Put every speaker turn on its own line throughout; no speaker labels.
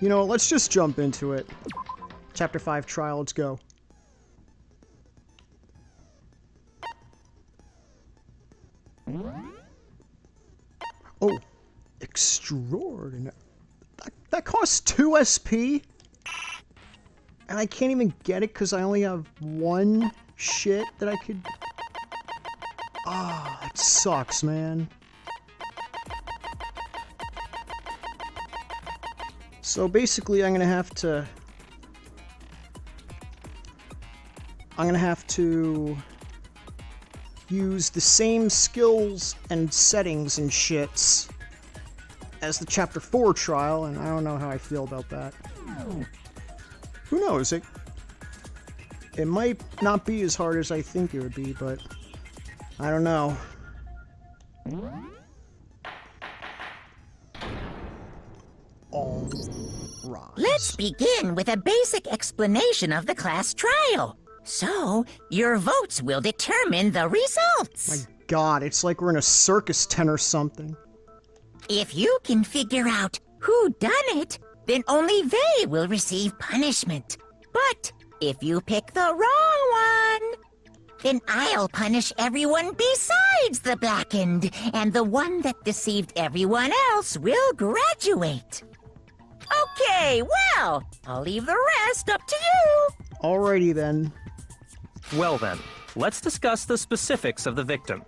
You know, let's just jump into it. Chapter 5 trial, let's go. Oh, extraordinary. That costs 2 SP? And I can't even get it because I only have 1 shit that I could... Ah, that sucks, man. So basically, I'm gonna have to use the same skills and settings and shits as the Chapter 4 trial, and I don't know how I feel about that. Who knows? It might not be as hard as I think it would be, but I don't know. All right.
Let's begin with a basic explanation of the class trial. So, your votes will determine the results.
My God, it's like we're in a circus tent or something.
If you can figure out who done it, then only they will receive punishment. But if you pick the wrong one, then I'll punish everyone besides the blackened, and the one that deceived everyone else will graduate. Okay, well, I'll leave the rest up to you.
Alrighty then.
Well then, let's discuss the specifics of the victim.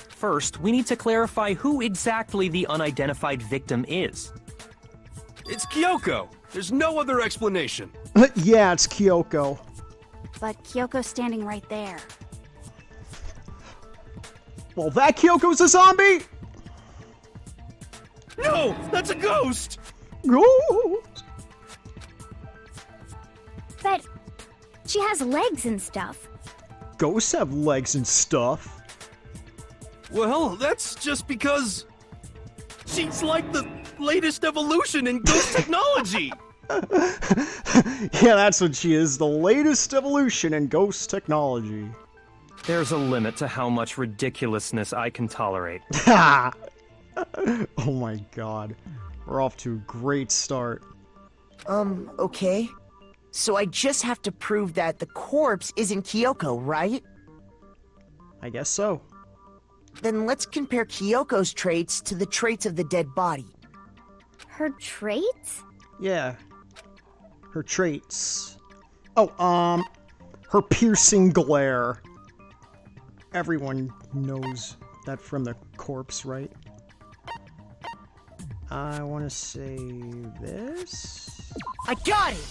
First, we need to clarify who exactly the unidentified victim is.
It's Kyoko. There's no other explanation.
Yeah, it's Kyoko.
But Kyoko's standing right there.
Well, that Kyoko's a zombie!
No, that's a ghost!
Ghost!
But she has legs and stuff.
Ghosts have legs and stuff.
Well, that's just because she's like the latest evolution in ghost technology.
Yeah, that's what she is, the latest evolution in ghost technology.
There's a limit to how much ridiculousness I can tolerate.
Oh my God. We're off to a great start.
Okay. So I just have to prove that the corpse isn't Kyoko, right?
I guess so.
Then let's compare Kyoko's traits to the traits of the dead body.
Her traits?
Yeah. Her traits. Oh, her piercing glare. Everyone knows that from the corpse, right? I want to say this.
I got it!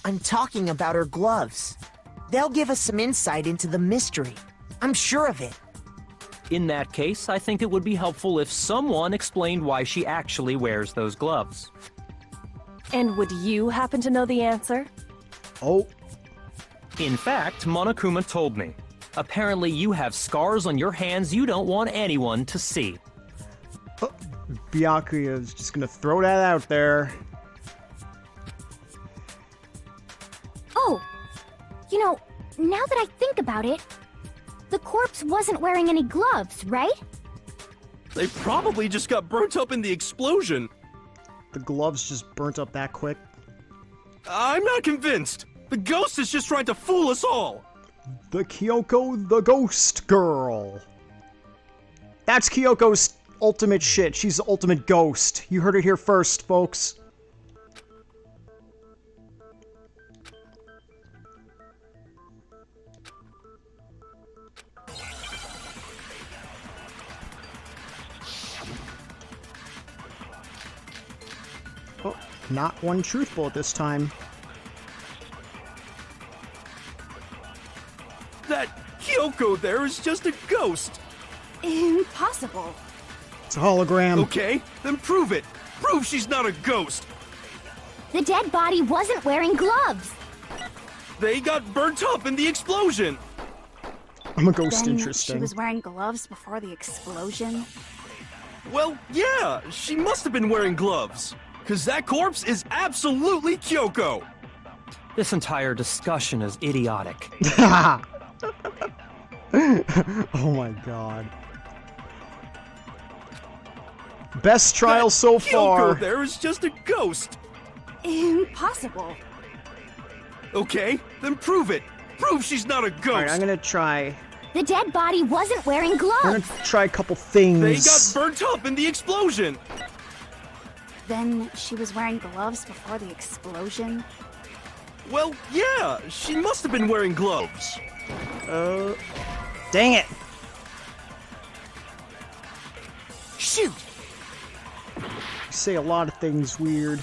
I'm talking about her gloves. They'll give us some insight into the mystery. I'm sure of it.
In that case, I think it would be helpful if someone explained why she actually wears those gloves.
And would you happen to know the answer?
Oh.
In fact, Monokuma told me. Apparently you have scars on your hands you don't want anyone to see.
Byakuya is just gonna throw that out there.
Oh, you know, now that I think about it, the corpse wasn't wearing any gloves, right?
They probably just got burnt up in the explosion.
The gloves just burnt up that quick.
I'm not convinced. The ghost is just trying to fool us all.
The Kyoko the Ghost Girl. That's Kyoko's ultimate shit. She's the ultimate ghost. You heard it here first, folks. Oh, not one truthful at this time.
That Kyoko there is just a ghost.
Impossible.
It's a hologram.
Okay, then prove it. Prove she's not a ghost.
The dead body wasn't wearing gloves.
They got burnt up in the explosion.
I'm a ghost,
Then
interesting.
she was wearing gloves before the explosion.
Well, yeah, she must have been wearing gloves. Because that corpse is absolutely Kyoko.
This entire discussion is idiotic.
Oh my God. Best trial so far.
Kyoko there is just a ghost.
Impossible.
Okay, then prove it. Prove she's not a ghost.
Alright, I'm gonna try.
The dead body wasn't wearing
I'm
gloves.
gonna try a couple things.
They got burnt up in the explosion.
Then she was wearing gloves before the explosion?
Well, yeah, she must have been wearing gloves.
Dang it.
Shoot!
You say a lot of things weird.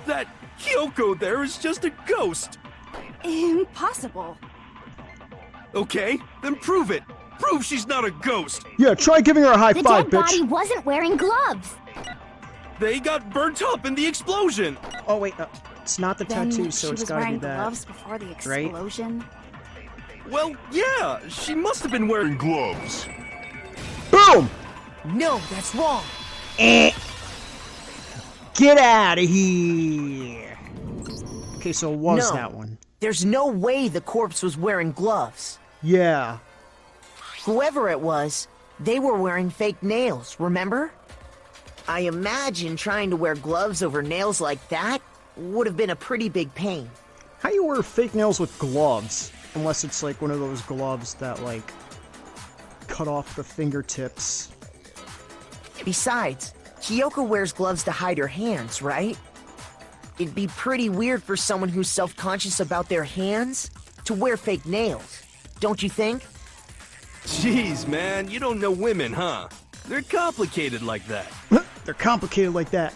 That Kyoko there is just a ghost.
Impossible.
Okay, then prove it. Prove she's not a ghost.
Yeah, try giving her a high
The
five,
dead
bitch.
body wasn't wearing gloves.
They got burnt up in the explosion.
Oh wait, it's not the
Then
tattoo,
she
so it's
was
gotta be
wearing
that.
gloves before the
Right?
explosion?
Well, yeah, she must have been wearing gloves.
Boom!
No, that's wrong.
Eh. Get out of here. Okay, so it was
No.
that one.
There's no way the corpse was wearing gloves.
Yeah.
Whoever it was, they were wearing fake nails, remember? I imagine trying to wear gloves over nails like that would have been a pretty big pain.
How you wear fake nails with gloves? Unless it's like one of those gloves that like cut off the fingertips.
Besides, Kyoko wears gloves to hide her hands, right? It'd be pretty weird for someone who's self-conscious about their hands to wear fake nails, don't you think?
Jeez, man, you don't know women, huh? They're complicated like that.
They're complicated like that.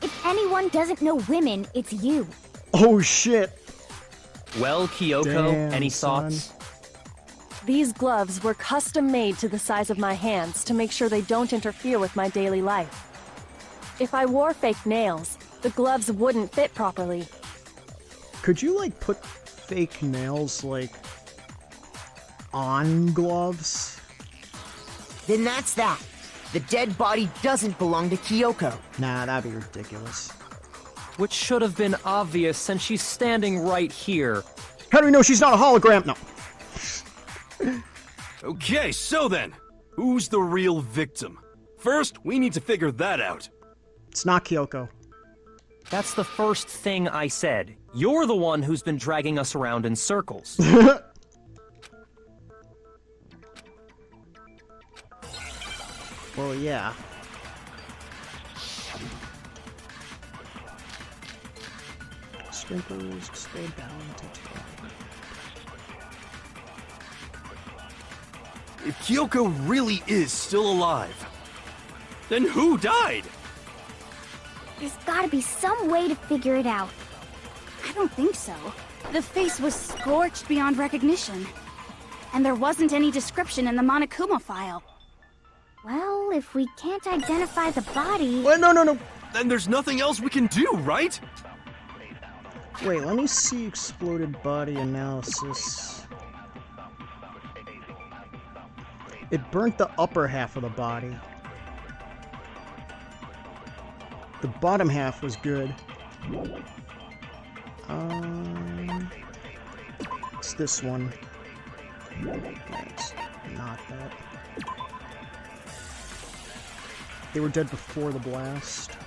If anyone doesn't know women, it's you.
Oh shit.
Well, Kyoko,
Damn,
any
son.
thoughts?
These gloves were custom made to the size of my hands to make sure they don't interfere with my daily life. If I wore fake nails, the gloves wouldn't fit properly.
Could you like put fake nails like on gloves?
Then that's that. The dead body doesn't belong to Kyoko.
Nah, that'd be ridiculous.
Which should have been obvious since she's standing right here.
How do we know she's not a hologram? No.
Okay, so then, who's the real victim? First, we need to figure that out.
It's not Kyoko.
That's the first thing I said. You're the one who's been dragging us around in circles.
Well, yeah. Sprinklers, slow down, touch down.
If Kyoko really is still alive, then who died?
There's gotta be some way to figure it out.
I don't think so. The face was scorched beyond recognition. And there wasn't any description in the Monokuma file.
Well, if we can't identify the body...
Wait, no.
Then there's nothing else we can do, right?
Wait, let me see exploded body analysis. It burnt the upper half of the body. The bottom half was good. It's this one. It's not that. They were dead before the blast.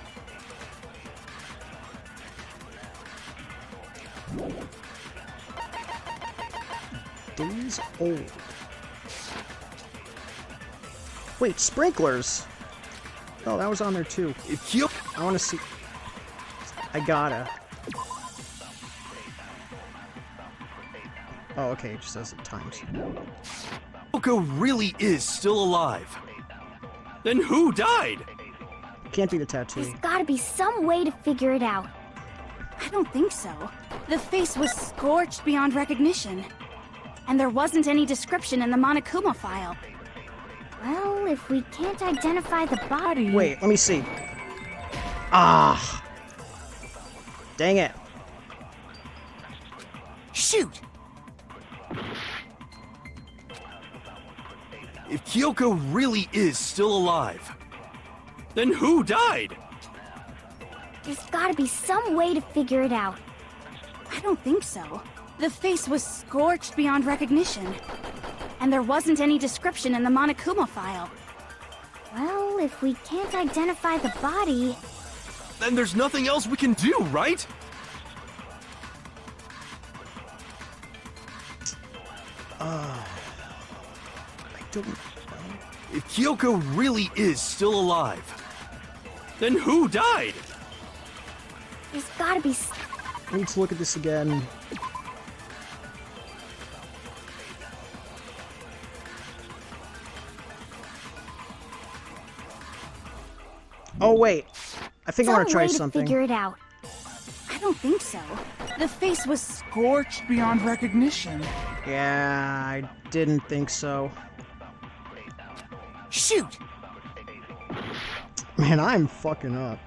Days old. Wait, sprinklers! Oh, that was on there too.
If Kyoko...
I want to see... I gotta. Oh, okay, it just says it times.
Kyoko really is still alive, then who died?
Can't be the tattoo.
There's gotta be some way to figure it out.
I don't think so. The face was scorched beyond recognition. And there wasn't any description in the Monokuma file.
Well, if we can't identify the body...
Wait, let me see. Ah! Dang it.
Shoot!
If Kyoko really is still alive, then who died?
There's gotta be some way to figure it out.
I don't think so. The face was scorched beyond recognition. And there wasn't any description in the Monokuma file.
Well, if we can't identify the body...
Then there's nothing else we can do, right?
I don't know.
If Kyoko really is still alive, then who died?
There's gotta be...
I need to look at this again. Oh wait, I think I want to try something.
Figure it out.
I don't think so. The face was scorched beyond recognition.
Yeah, I didn't think so.
Shoot!
Man, I'm fucking up.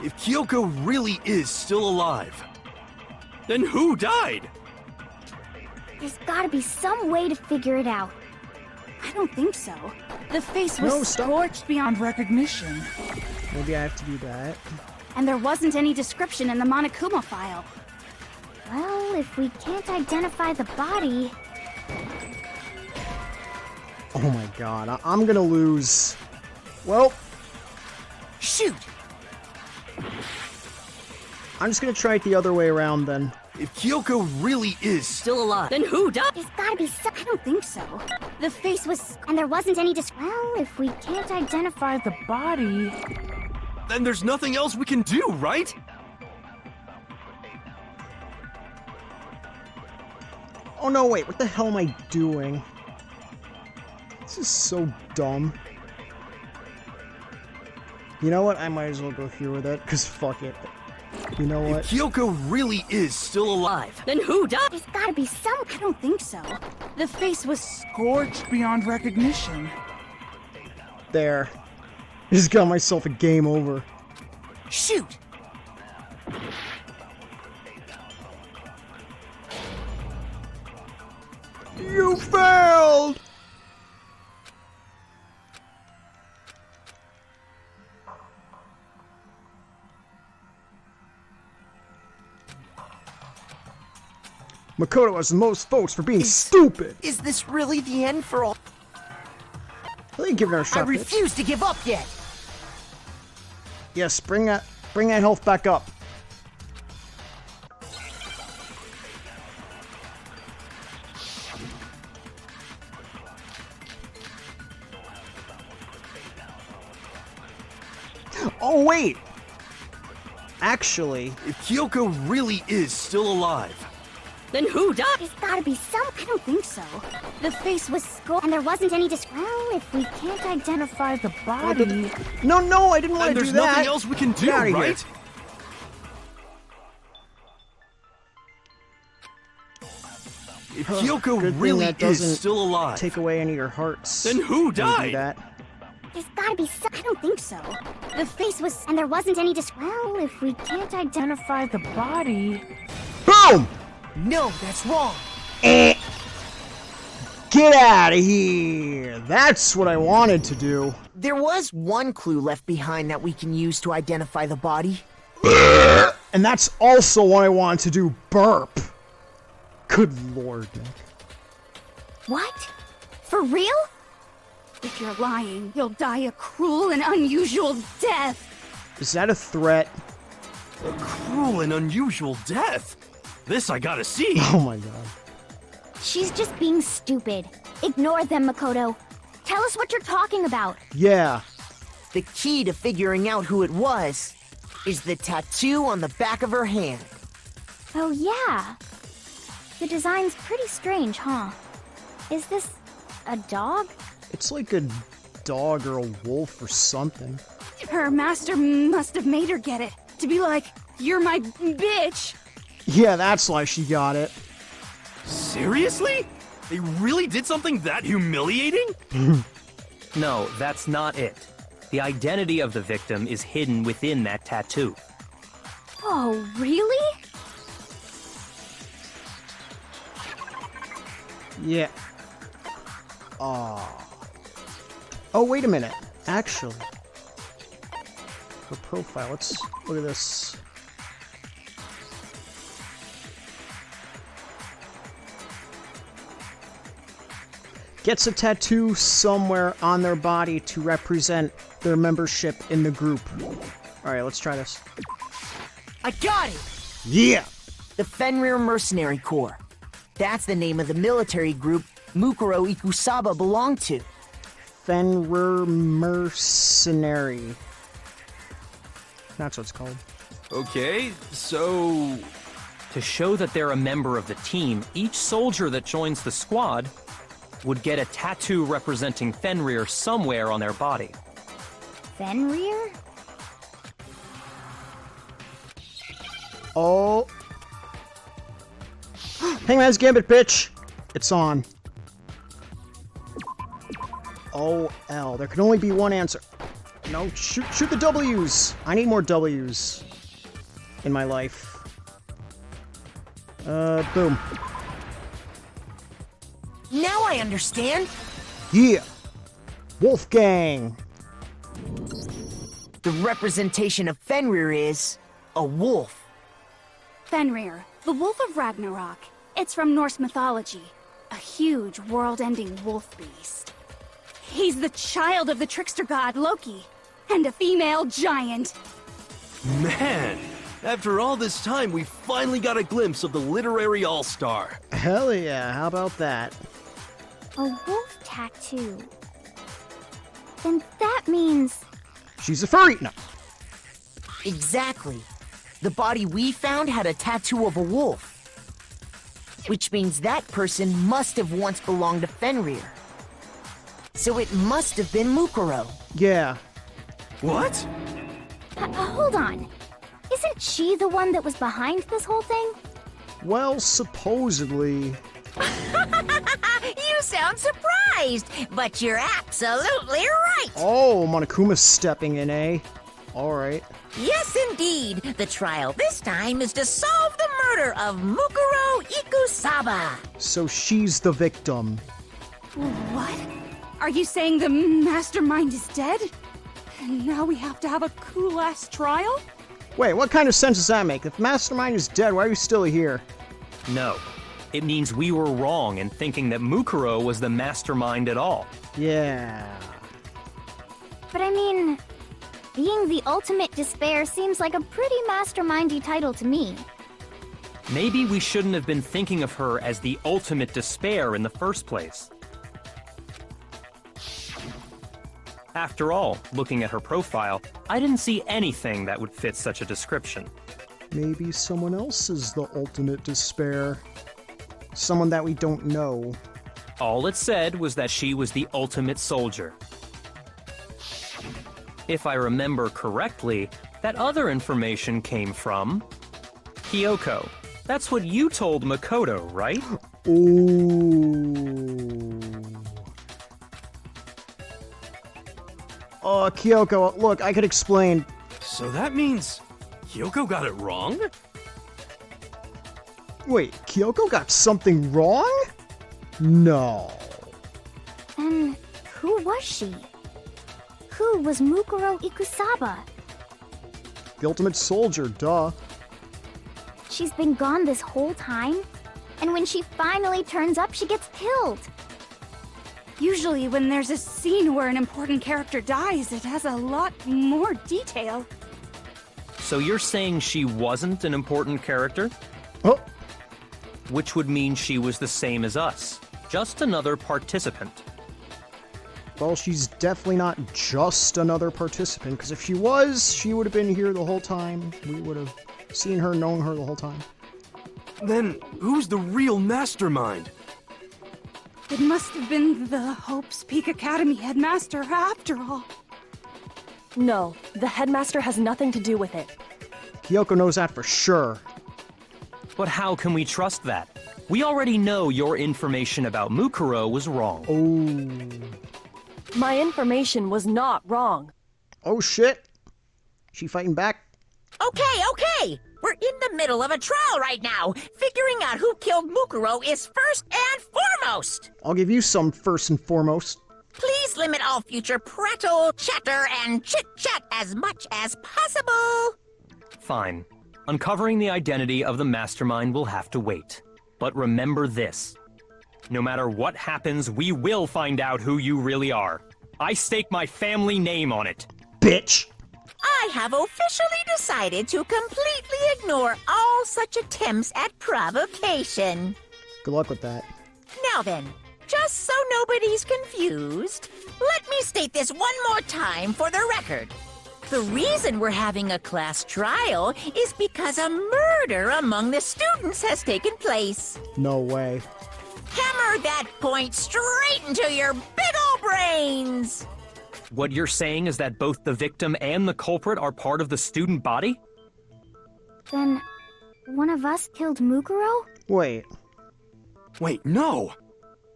If Kyoko really is still alive, then who died?
There's gotta be some way to figure it out.
I don't think so. The face was
No, stop.
scorched beyond recognition.
Maybe I have to do that.
And there wasn't any description in the Monokuma file.
Well, if we can't identify the body...
Oh my god, I'm gonna lose. Well,
Shoot!
I'm just gonna try it the other way around then.
If Kyoko really is
Still alive. Then who died?
There's gotta be some...
I don't think so. The face was...
And there wasn't any Well, if we can't identify the body...
then there's nothing else we can do, right?
Oh no, wait, what the hell am I doing? This is so dumb. You know what? I might as well go through with it, because fuck it. You know what?
If Kyoko really is still alive,
Then who died?
There's gotta be some...
I don't think so. The face was scorched beyond recognition.
There. Just got myself a game over.
Shoot!
You failed! Makoto has the most votes for being stupid.
Is this really the end for all?
I think give it a
I
shot. bitch.
refuse to give up yet!
Yes, bring that health back up. Oh wait! Actually,
if Kyoko really is still alive,
Then who died?
There's gotta be some...
I don't think so. The face was scorched...
And there wasn't any Well, if we can't identify the body...
no, I didn't want
then
to
there's
do that.
nothing else we can do,
Get outta here.
right? If Kyoko
Good thing
really
that doesn't
is still alive,
Take away any of your hearts.
then who
when you do
died?
that.
There's gotta be some...
I don't think so. The face was...
And there wasn't any Well, if we can't identify the body...
Boom!
No, that's wrong!
Get out of here! That's what I wanted to do.
There was one clue left behind that we can use to identify the body.
And that's also what I wanted to do. Burp. Good lord, Nick.
What? For real?
If you're lying, you'll die a cruel and unusual death.
Is that a threat?
A cruel and unusual death. This I gotta see.
Oh my god.
She's just being stupid. Ignore them, Makoto. Tell us what you're talking about.
Yeah.
The key to figuring out who it was is the tattoo on the back of her hand.
Oh, yeah. The design's pretty strange, huh? Is this a dog?
It's like a dog or a wolf or something.
Her master must have made her get it. To be like, you're my bitch.
Yeah, that's why she got it.
Seriously? They really did something that humiliating?
No, that's not it. The identity of the victim is hidden within that tattoo.
Oh, really?
Yeah. Oh, wait a minute. Actually. Her profile, let's look at this. gets a tattoo somewhere on their body to represent their membership in the group. Alright, let's try this.
I got it!
Yeah!
The Fenrir Mercenary Corps. That's the name of the military group Mukuro Ikusaba belonged to.
Fenrir Mercenary. That's what it's called.
Okay, so...
To show that they're a member of the team, each soldier that joins the squad would get a tattoo representing Fenrir somewhere on their body.
Fenrir?
Oh. Hangman's Gambit, bitch! It's on. Oh, L. There can only be one answer. No, shoot the W's! I need more W's in my life. Boom.
Now I understand.
Yeah! Wolfgang!
The representation of Fenrir is a wolf.
Fenrir, the Wolf of Ragnarok. It's from Norse mythology. A huge, world-ending wolf beast. He's the child of the trickster god Loki, and a female giant.
Man, after all this time, we finally got a glimpse of the literary all-star.
Hell yeah, how about that?
A wolf tattoo. Then that means...
She's a furry! No.
Exactly. The body we found had a tattoo of a wolf. Which means that person must have once belonged to Fenrir. So it must have been Mukuro.
Yeah.
What?
hold on. Isn't she the one that was behind this whole thing?
Well, supposedly...
You sound surprised, but you're absolutely right.
Oh, Monokuma's stepping in, eh? Alright.
Yes, indeed. The trial this time is to solve the murder of Mukuro Ikusaba.
So she's the victim.
What? Are you saying the mastermind is dead? And now we have to have a cool-ass trial?
Wait, what kind of sense does that make? If Mastermind is dead, why are you still here?
No. It means we were wrong in thinking that Mukuro was the mastermind at all.
Yeah.
But I mean, being the ultimate despair seems like a pretty mastermindy title to me.
Maybe we shouldn't have been thinking of her as the ultimate despair in the first place. After all, looking at her profile, I didn't see anything that would fit such a description.
Maybe someone else is the ultimate despair. Someone that we don't know.
All it said was that she was the ultimate soldier. If I remember correctly, that other information came from... Kyoko. That's what you told Makoto, right?
Ooh. Kyoko, look, I could explain.
So that means Kyoko got it wrong?
Wait, Kyoko got something wrong? No.
And who was she? Who was Mukuro Ikusaba?
The ultimate soldier, duh.
She's been gone this whole time? And when she finally turns up, she gets killed.
Usually when there's a scene where an important character dies, it has a lot more detail.
So you're saying she wasn't an important character?
Oh.
Which would mean she was the same as us. Just another participant.
Well, she's definitely not just another participant, because if she was, she would have been here the whole time. We would have seen her, known her the whole time.
Then who's the real mastermind?
It must have been the Hope's Peak Academy headmaster after all.
No, the headmaster has nothing to do with it.
Kyoko knows that for sure.
But how can we trust that? We already know your information about Mukuro was wrong.
Oh.
My information was not wrong.
Oh shit. She fighting back?
Okay. We're in the middle of a trial right now. Figuring out who killed Mukuro is first and foremost.
I'll give you some first and foremost.
Please limit all future prattle, chatter, and chit-chat as much as possible.
Fine. Uncovering the identity of the mastermind will have to wait. But remember this. No matter what happens, we will find out who you really are. I stake my family name on it.
Bitch!
I have officially decided to completely ignore all such attempts at provocation.
Good luck with that.
Now then, just so nobody's confused, let me state this one more time for the record. The reason we're having a class trial is because a murder among the students has taken place.
No way.
Hammer that point straight into your big ol' brains!
What you're saying is that both the victim and the culprit are part of the student body?
Then, one of us killed Mukuro?
Wait.
Wait, no!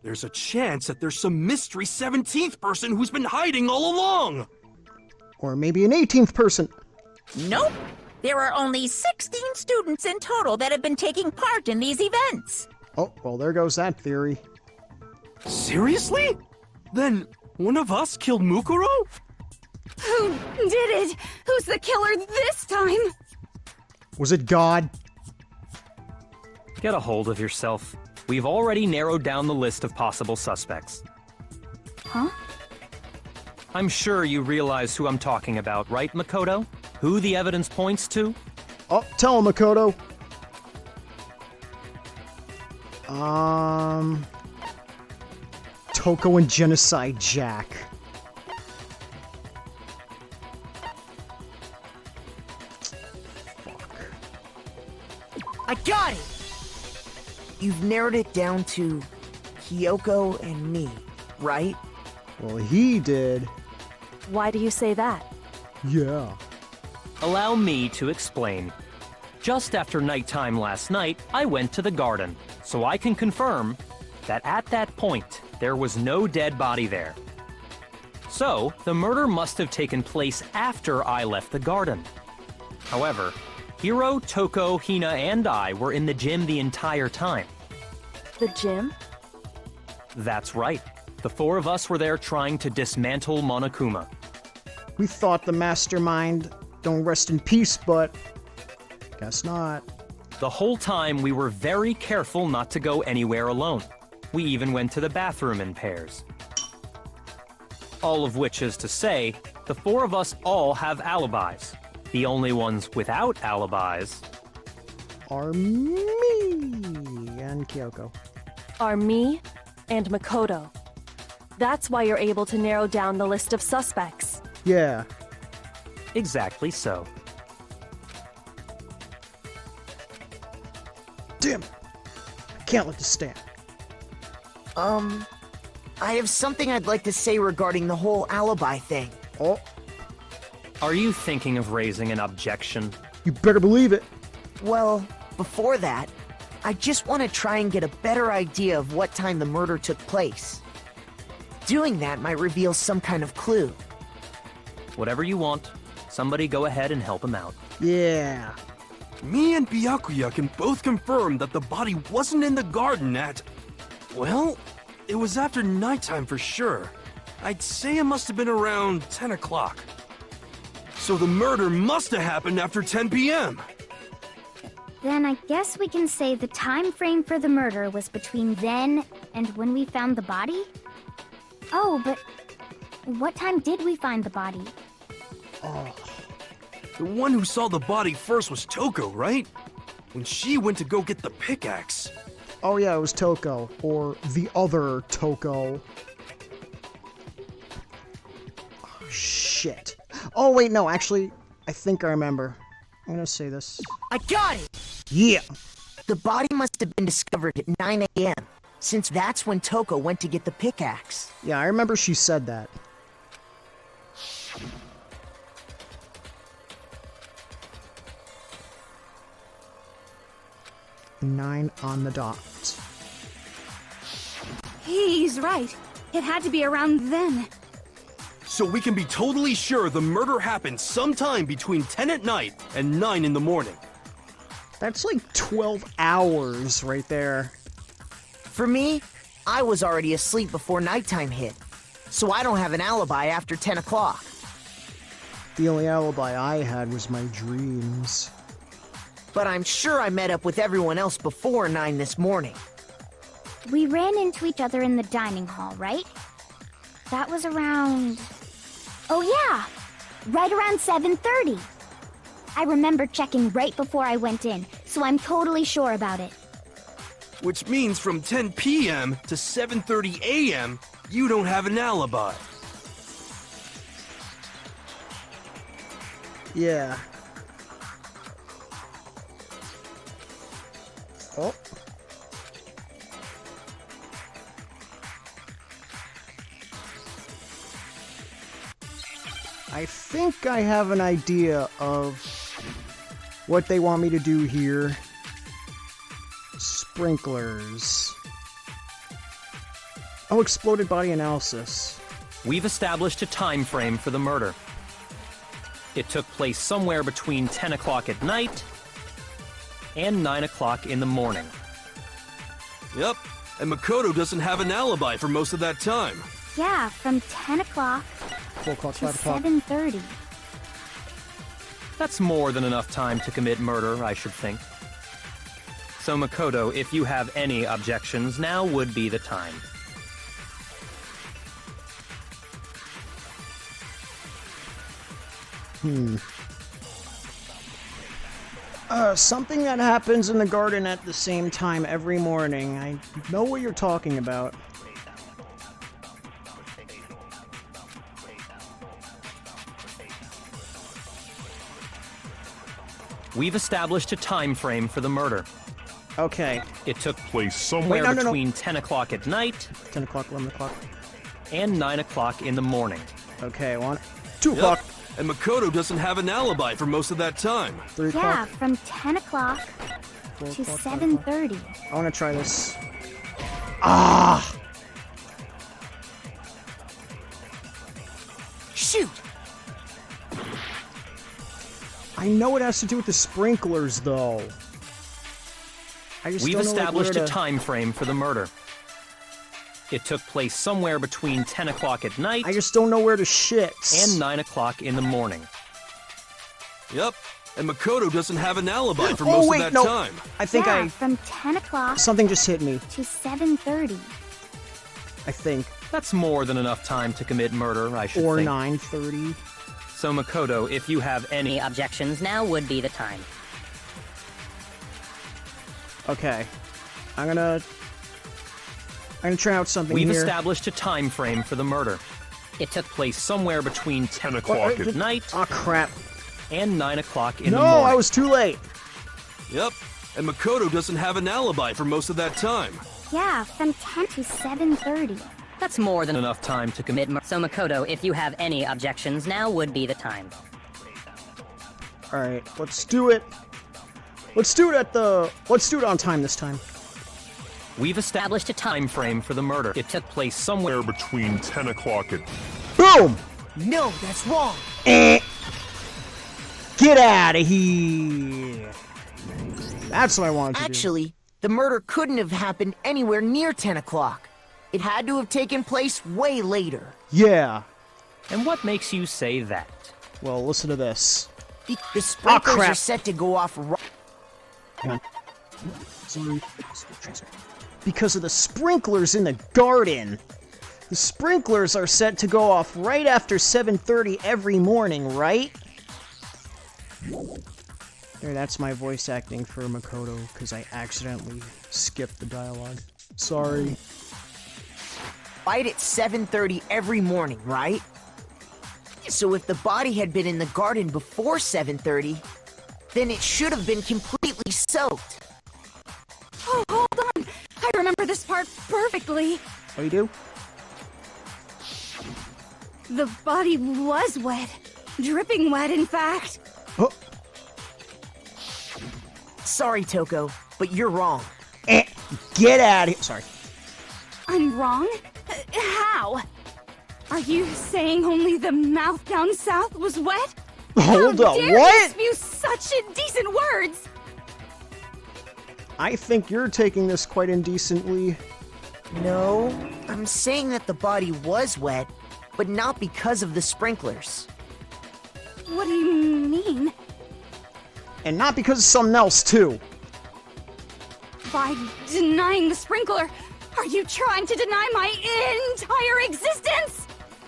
There's a chance that there's some mystery 17th person who's been hiding all along!
Or maybe an 18th person.
Nope. There are only 16 students in total that have been taking part in these events.
Oh, well, there goes that theory.
Seriously? Then, one of us killed Mukuro?
Who did it? Who's the killer this time?
Was it God?
Get a hold of yourself. We've already narrowed down the list of possible suspects.
Huh?
I'm sure you realize who I'm talking about, right, Makoto? Who the evidence points to?
Oh, tell him, Makoto. Toko and Genocide Jack.
I got it! You've narrowed it down to Kyoko and me, right?
Well, he did.
Why do you say that?
Yeah.
Allow me to explain. Just after nighttime last night, I went to the garden, so I can confirm that at that point, there was no dead body there. So, the murder must have taken place after I left the garden. However, Hiro, Toko, Hina, and I were in the gym the entire time.
The gym?
That's right. The four of us were there trying to dismantle Monokuma.
We thought the mastermind don't rest in peace, but guess not.
The whole time we were very careful not to go anywhere alone. We even went to the bathroom in pairs. All of which is to say, the four of us all have alibis. The only ones without alibis
Are me and Kyoko.
Are me and Makoto. That's why you're able to narrow down the list of suspects.
Yeah.
exactly so.
Damn it. I can't let this stand.
I have something I'd like to say regarding the whole alibi thing.
Oh,
Are you thinking of raising an objection?
you better believe it.
Well, before that, I just want to try and get a better idea of what time the murder took place. Doing that might reveal some kind of clue.
Whatever you want. Somebody go ahead and help him out.
Yeah.
Me and Byakuya can both confirm that the body wasn't in the garden at... Well, it was after nighttime for sure. I'd say it must have been around 10 o'clock. So the murder must have happened after 10 p.m.
Then I guess we can say the time frame for the murder was between then and when we found the body? Oh, but what time did we find the body?
The one who saw the body first was Toko, right? When she went to go get the pickaxe.
Oh yeah, it was Toko. Or the other Toko. Oh, shit. Oh wait, no, actually, I think I remember. I'm gonna say this.
I got it!
Yeah!
The body must have been discovered at 9 a.m., since that's when Toko went to get the pickaxe.
Yeah, I remember she said that. Nine on the dot.
He's right. It had to be around then.
So we can be totally sure the murder happened sometime between 10 at night and 9 in the morning.
That's like 12 hours right there.
For me, I was already asleep before nighttime hit, so I don't have an alibi after 10 o'clock.
The only alibi I had was my dreams.
But I'm sure I met up with everyone else before 9 this morning.
We ran into each other in the dining hall, right? That was around... Oh yeah! Right around 7:30. I remember checking right before I went in, so I'm totally sure about it.
Which means from 10 p.m. to 7:30 a.m., you don't have an alibi.
Yeah. Oh. I think I have an idea of what they want me to do here. Sprinklers. Oh, exploded body analysis.
We've established a time frame for the murder. It took place somewhere between 10 o'clock at night and 9 o'clock in the morning.
Yep, and Makoto doesn't have an alibi for most of that time.
Yeah, from 10 o'clock
4 o'clock,
to
5 o'clock.
7:30.
That's more than enough time to commit murder, I should think. So Makoto, if you have any objections, now would be the time.
Something that happens in the garden at the same time every morning. I know what you're talking about.
We've established a time frame for the murder.
Okay.
It took place somewhere
no.
between 10 o'clock at night
10 o'clock, 11 o'clock.
and 9 o'clock in the morning.
Okay, 2 o'clock,
Yep, and Makoto doesn't have an alibi for most of that time.
3
Yeah,
o'clock,
from 10 o'clock
4
to
o'clock, 5 o'clock.
7:30.
I want to try this. Ah!
Shoot!
I know it has to do with the sprinklers, though. I just
We've
don't know, like,
established
where
a
to-
time frame for the murder. It took place somewhere between 10 o'clock at night
I just don't know where to shit.
and 9 o'clock in the morning.
Yep, and Makoto doesn't have an alibi for
Oh,
most
wait,
of that
no.
time.
I think
Yeah, from 10 o'clock
something just hit me.
to 7:30.
I think.
That's more than enough time to commit murder, I should
Or
think.
9:30.
So Makoto, if you have any
Objections, now would be the time.
Okay. I'm gonna try out something
We've
here.
established a time frame for the murder. It took place somewhere between 10 o'clock at night
Oh crap.
and 9 o'clock in the
No,
morning.
I was too late.
Yep, and Makoto doesn't have an alibi for most of that time.
Yeah, from 10 to 7:30.
That's more than
enough time to commit
commit murder. So Makoto, if you have any objections, now would be the time.
Alright, let's do it. Let's do it on time this time.
We've established a time frame for the murder. It took place somewhere
between 10 o'clock and
Boom!
No, that's wrong.
Get out of here. That's what I wanted to do.
Actually, the murder couldn't have happened anywhere near 10 o'clock. It had to have taken place way later.
Yeah.
And what makes you say that?
Well, listen to this.
The sprinklers
crap.
are set to go off
Hang on. Sorry. Because of the sprinklers in the garden. The sprinklers are set to go off right after 7:30 every morning, right? There, that's my voice acting for Makoto, because I accidentally skipped the dialogue. Sorry.
right at 7:30 every morning, right? So if the body had been in the garden before 7:30, then it should have been completely soaked.
Oh, hold on! I remember this part perfectly.
Oh, you do?
The body was wet. Dripping wet, in fact.
Oh,
Sorry, Toko, but you're wrong.
get out of here. Sorry.
I'm wrong? How? Are you saying only the mouth down south was wet?
Hold
How
up,
dare
what?
you spew such indecent words?
I think you're taking this quite indecently.
No, I'm saying that the body was wet, but not because of the sprinklers.
What do you mean?
And not because of something else, too.
By denying the sprinkler, Are you trying to deny my entire existence?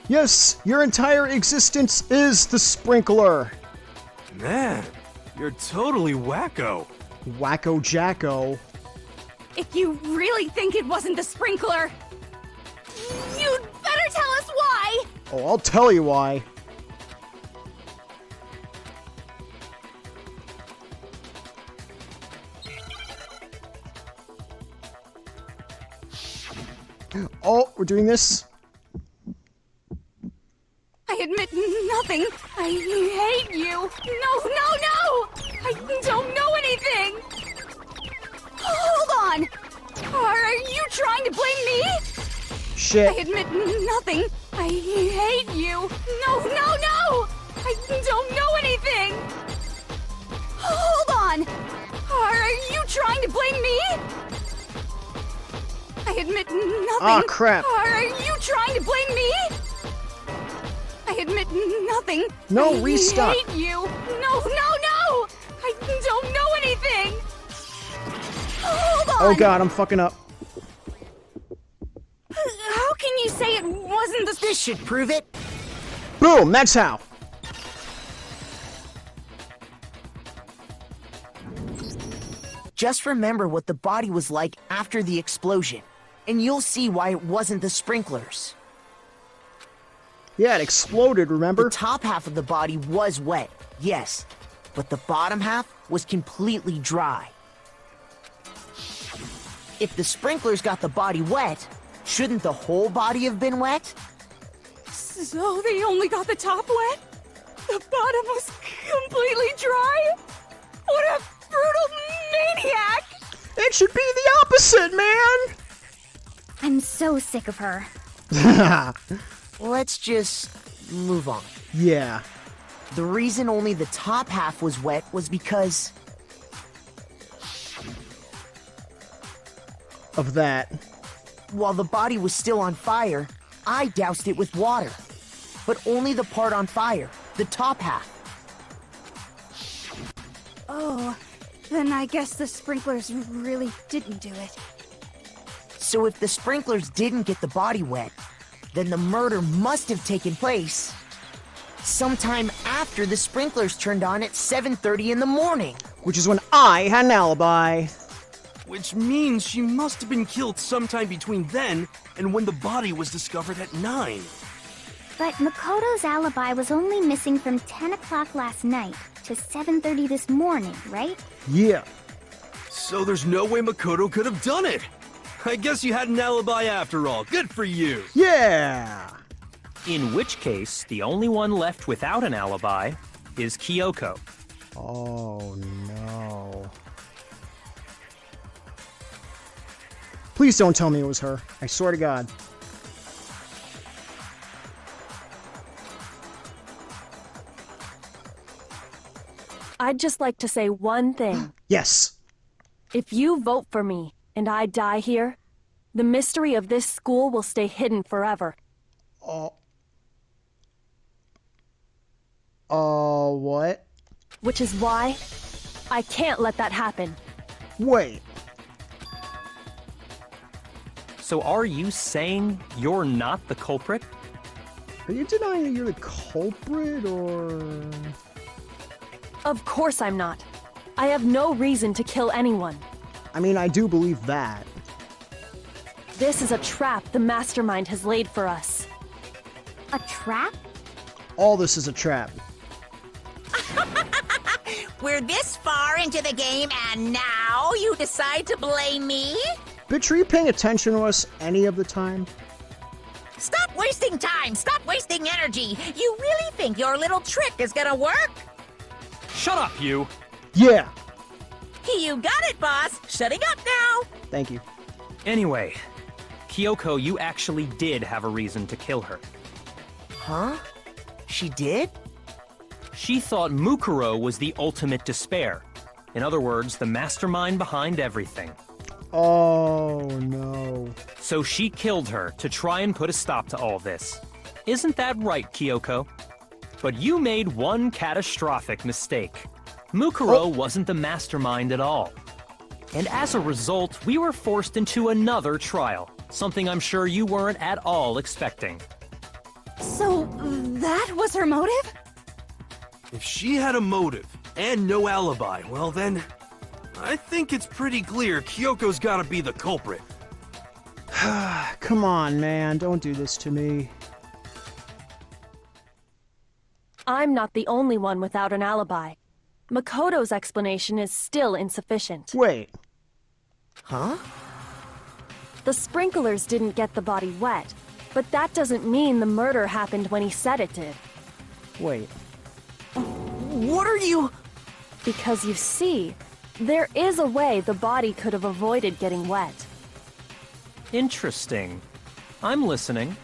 Yes, your entire existence is the sprinkler.
Man, you're totally wacko.
Wacko Jacko.
If you really think it wasn't the sprinkler, you'd better tell us why!
Oh, I'll tell you why. Oh, we're doing this.
I admit nothing. I hate you. No! I don't know anything. Hold on. Are you trying to blame me?
Shit.
I admit nothing. I hate you. No! I don't know anything. Hold on. Are you trying to blame me? I admit nothing.
Ah, crap.
Are you trying to blame me? I admit nothing.
No, restart.
I hate you. No! I don't know anything. Hold on.
Oh god, I'm fucking up.
How can you say it wasn't the...
This should prove it.
Boom, that's how.
Just remember what the body was like after the explosion, and you'll see why it wasn't the sprinklers.
Yeah, it exploded, remember?
The top half of the body was wet, yes, but the bottom half was completely dry. If the sprinklers got the body wet, shouldn't the whole body have been wet?
So they only got the top wet? The bottom was completely dry? What a brutal maniac!
It should be the opposite, man!
I'm so sick of her.
Let's just move on.
Yeah.
The reason only the top half was wet was because
Of that.
while the body was still on fire, I doused it with water. But only the part on fire, the top half.
Oh, then I guess the sprinklers really didn't do it.
So if the sprinklers didn't get the body wet, then the murder must have taken place sometime after the sprinklers turned on at 7:30 in the morning.
Which is when I had an alibi.
Which means she must have been killed sometime between then and when the body was discovered at 9.
But Makoto's alibi was only missing from 10 o'clock last night to 7:30 this morning, right?
Yeah.
So there's no way Makoto could have done it. I guess you had an alibi after all. Good for you.
Yeah!
In which case, the only one left without an alibi is Kyoko.
Oh no. Please don't tell me it was her. I swear to God.
I'd just like to say one thing.
Yes.
If you vote for me and I die here, the mystery of this school will stay hidden forever.
What?
Which is why I can't let that happen.
Wait.
So are you saying you're not the culprit?
Are you denying that you're the culprit, or...?
Of course I'm not. I have no reason to kill anyone.
I mean, I do believe that.
This is a trap the mastermind has laid for us.
A trap?
All this is a trap.
We're this far into the game and now you decide to blame me?
Bitch, are you paying attention to us any of the time?
Stop wasting time! Stop wasting energy! You really think your little trick is gonna work?
Shut up, you!
Yeah!
You got it, boss! Shutting up now!
Thank you.
Anyway, Kyoko, you actually did have a reason to kill her.
Huh? She did?
She thought Mukuro was the ultimate despair. In other words, the mastermind behind everything.
Oh, no.
So she killed her to try and put a stop to all this. Isn't that right, Kyoko? But you made one catastrophic mistake. Mukuro wasn't the mastermind at all. And as a result, we were forced into another trial. Something I'm sure you weren't at all expecting.
So, that was her motive?
If she had a motive and no alibi, well then, I think it's pretty clear Kyoko's gotta be the culprit.
Come on, man. Don't do this to me.
I'm not the only one without an alibi. Makoto's explanation is still insufficient.
Wait.
Huh?
The sprinklers didn't get the body wet, but that doesn't mean the murder happened when he said it did.
Wait.
What are you...
Because you see, there is a way the body could have avoided getting wet.
Interesting. I'm listening.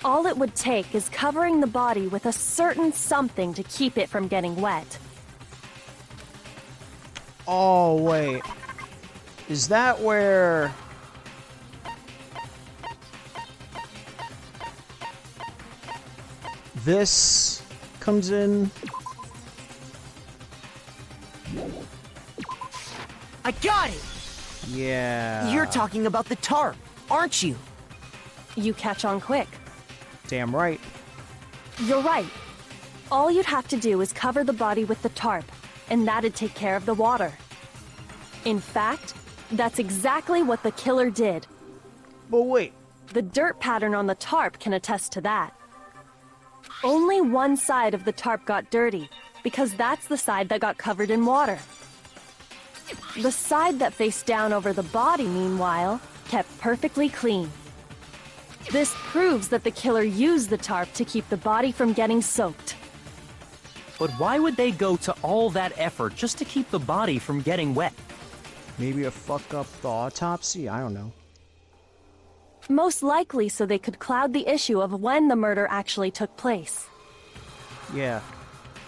All it would take is covering the body with a certain something to keep it from getting wet.
Oh, wait. Is that where... this comes in?
I got it!
Yeah.
You're talking about the tarp, aren't you?
You catch on quick.
Damn right.
You're right. All you'd have to do is cover the body with the tarp, and that'd take care of the water. In fact, that's exactly what the killer did.
But wait.
The dirt pattern on the tarp can attest to that. Only one side of the tarp got dirty, because that's the side that got covered in water. The side that faced down over the body, meanwhile, kept perfectly clean. This proves that the killer used the tarp to keep the body from getting soaked.
But why would they go to all that effort just to keep the body from getting wet?
Maybe to fuck up the autopsy? I don't know.
Most likely so they could cloud the issue of when the murder actually took place.
Yeah.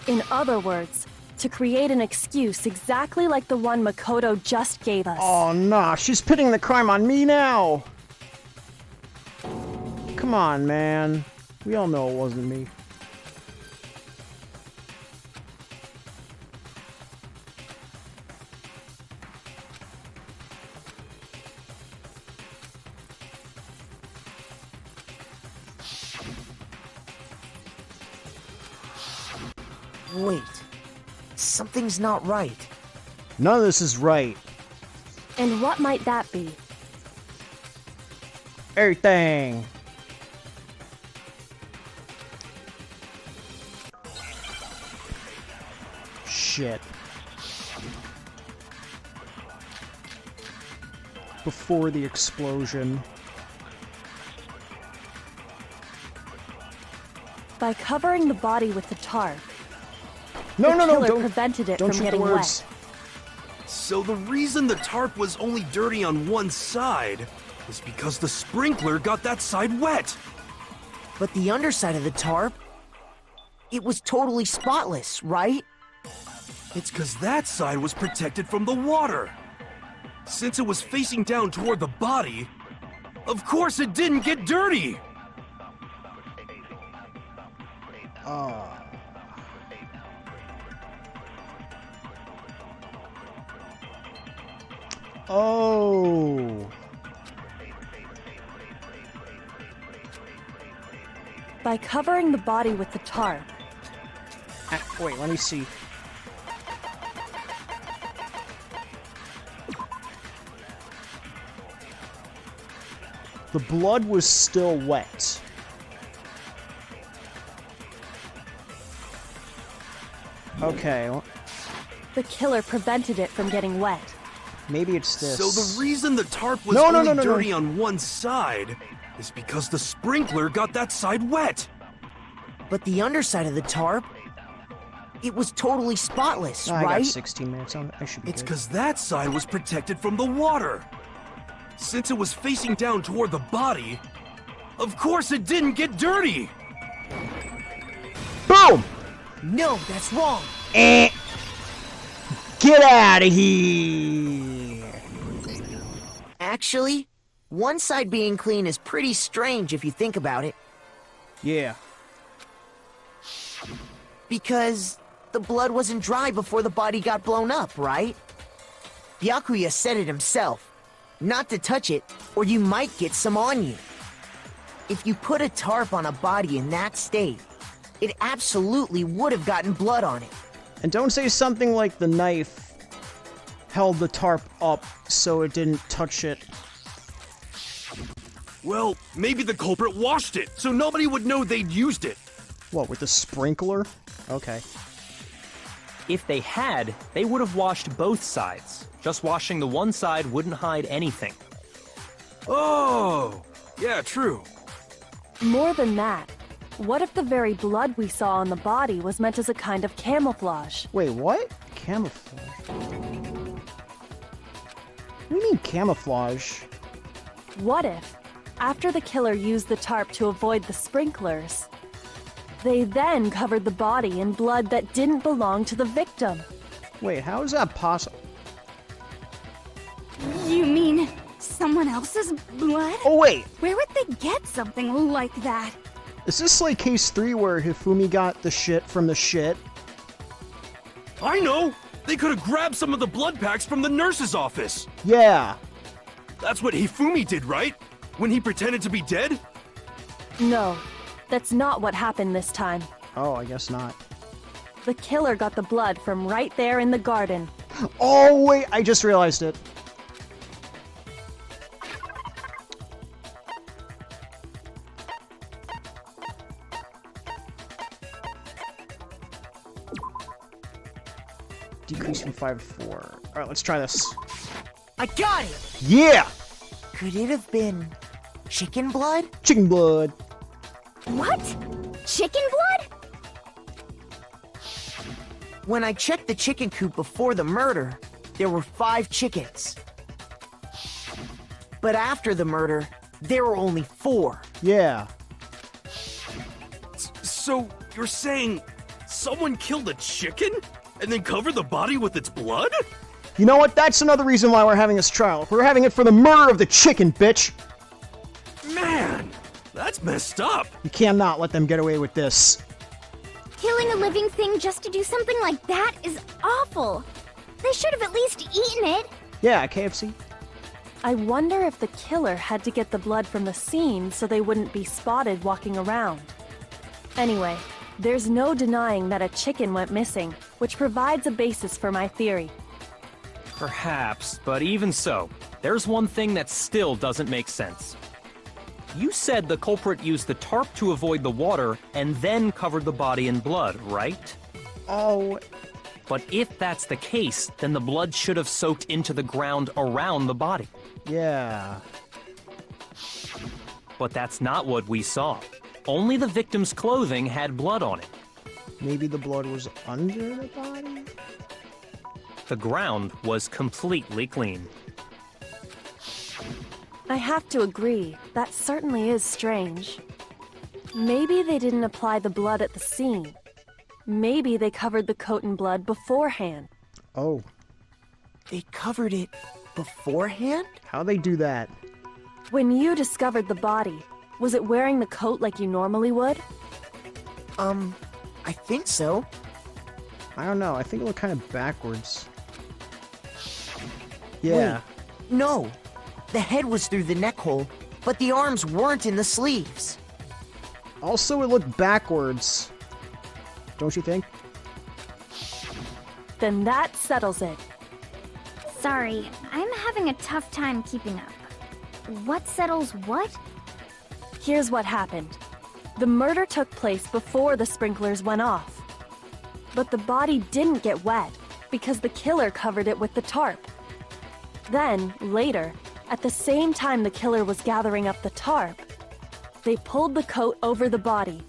In other words, to create an excuse exactly like the one Makoto just gave us.
Oh, nah. She's pitting the crime on me now. Come on, man. We all know it wasn't me.
Wait. Something's not right.
None of this is right.
And what might that be?
Everything. Shit. Before the explosion.
By covering the body with the tarp,
No,
the
no, no,
killer
don't
prevented it
don't
from
shoot the
getting
words.
wet.
So the reason the tarp was only dirty on one side is because the sprinkler got that side wet.
But the underside of the tarp, it was totally spotless, right?
It's because that side was protected from the water. Since it was facing down toward the body, of course it didn't get dirty.
Oh.
By covering the body with the tarp,
Wait, let me see. The blood was still wet. Okay, well,
the killer prevented it from getting wet.
maybe it's this.
So the reason the tarp was
No, no,
only
no, no, no.
dirty on one side is because the sprinkler got that side wet.
But the underside of the tarp, it was totally spotless,
I got
right?
16 minutes on it. I should be
It's
good.
because that side was protected from the water. Since it was facing down toward the body, of course it didn't get dirty.
Boom!
No, that's wrong.
Eh. Get out of here!
Actually, one side being clean is pretty strange if you think about it.
Yeah.
Because the blood wasn't dry before the body got blown up, right? Byakuya said it himself. not to touch it, or you might get some on you. If you put a tarp on a body in that state, it absolutely would have gotten blood on it.
And don't say something like the knife held the tarp up so it didn't touch it.
Well, maybe the culprit washed it, so nobody would know they'd used it.
What, with the sprinkler? Okay.
If they had, they would have washed both sides. Just washing the one side wouldn't hide anything.
Oh, yeah, true.
More than that, what if the very blood we saw on the body was meant as a kind of camouflage?
Wait, what? Camouflage? What do you mean camouflage?
What if, after the killer used the tarp to avoid the sprinklers, they then covered the body in blood that didn't belong to the victim?
Wait, how is that possible?
You mean someone else's blood?
Oh, wait!
Where would they get something like that?
Is this like case 3 where Hifumi got the shit from the shit?
I know! They could have grabbed some of the blood packs from the nurse's office!
Yeah!
That's what Hifumi did, right? When he pretended to be dead?
No, that's not what happened this time.
Oh, I guess not.
The killer got the blood from right there in the garden.
Oh, wait, I just realized it. Decrease from 5 to 4. Alright, let's try this.
I got it!
Yeah!
Could it have been chicken blood?
Chicken blood.
What? Chicken blood?
When I checked the chicken coop before the murder, there were 5 chickens. But after the murder, there were only 4.
Yeah.
So, you're saying someone killed a chicken? And then covered the body with its blood?
You know what? That's another reason why we're having this trial. We're having it for the murder of the chicken, bitch!
Man, that's messed up.
You cannot let them get away with this.
Killing a living thing just to do something like that is awful. They should have at least eaten it.
Yeah, KFC.
I wonder if the killer had to get the blood from the scene so they wouldn't be spotted walking around. Anyway, there's no denying that a chicken went missing, which provides a basis for my theory.
Perhaps, but even so, there's one thing that still doesn't make sense. You said the culprit used the tarp to avoid the water and then covered the body in blood, right?
Oh,
But if that's the case, then the blood should have soaked into the ground around the body.
yeah.
But that's not what we saw. Only the victim's clothing had blood on it.
Maybe the blood was under the body?
The ground was completely clean.
I have to agree, that certainly is strange. Maybe they didn't apply the blood at the scene. Maybe they covered the coat in blood beforehand.
Oh,
They covered it beforehand?
how'd they do that?
When you discovered the body, was it wearing the coat like you normally would?
I think so.
I don't know. I think it looked kind of backwards. Yeah.
Wait, no. The head was through the neck hole, but the arms weren't in the sleeves.
Also, it looked backwards. Don't you think?
Then that settles it.
Sorry, I'm having a tough time keeping up. What settles what?
Here's what happened. The murder took place before the sprinklers went off. But the body didn't get wet because the killer covered it with the tarp. Then, later, at the same time the killer was gathering up the tarp, they pulled the coat over the body,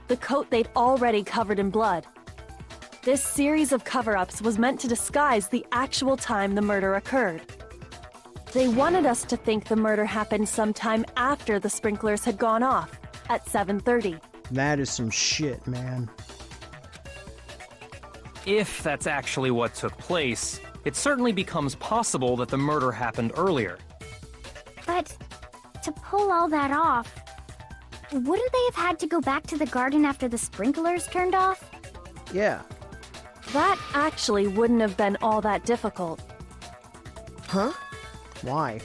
the coat they'd already covered in blood. This series of cover-ups was meant to disguise the actual time the murder occurred. They wanted us to think the murder happened sometime after the sprinklers had gone off, at 7:30.
That is some shit, man.
If that's actually what took place, it certainly becomes possible that the murder happened earlier.
But to pull all that off, wouldn't they have had to go back to the garden after the sprinklers turned off?
Yeah.
That actually wouldn't have been all that difficult.
Huh?
Why?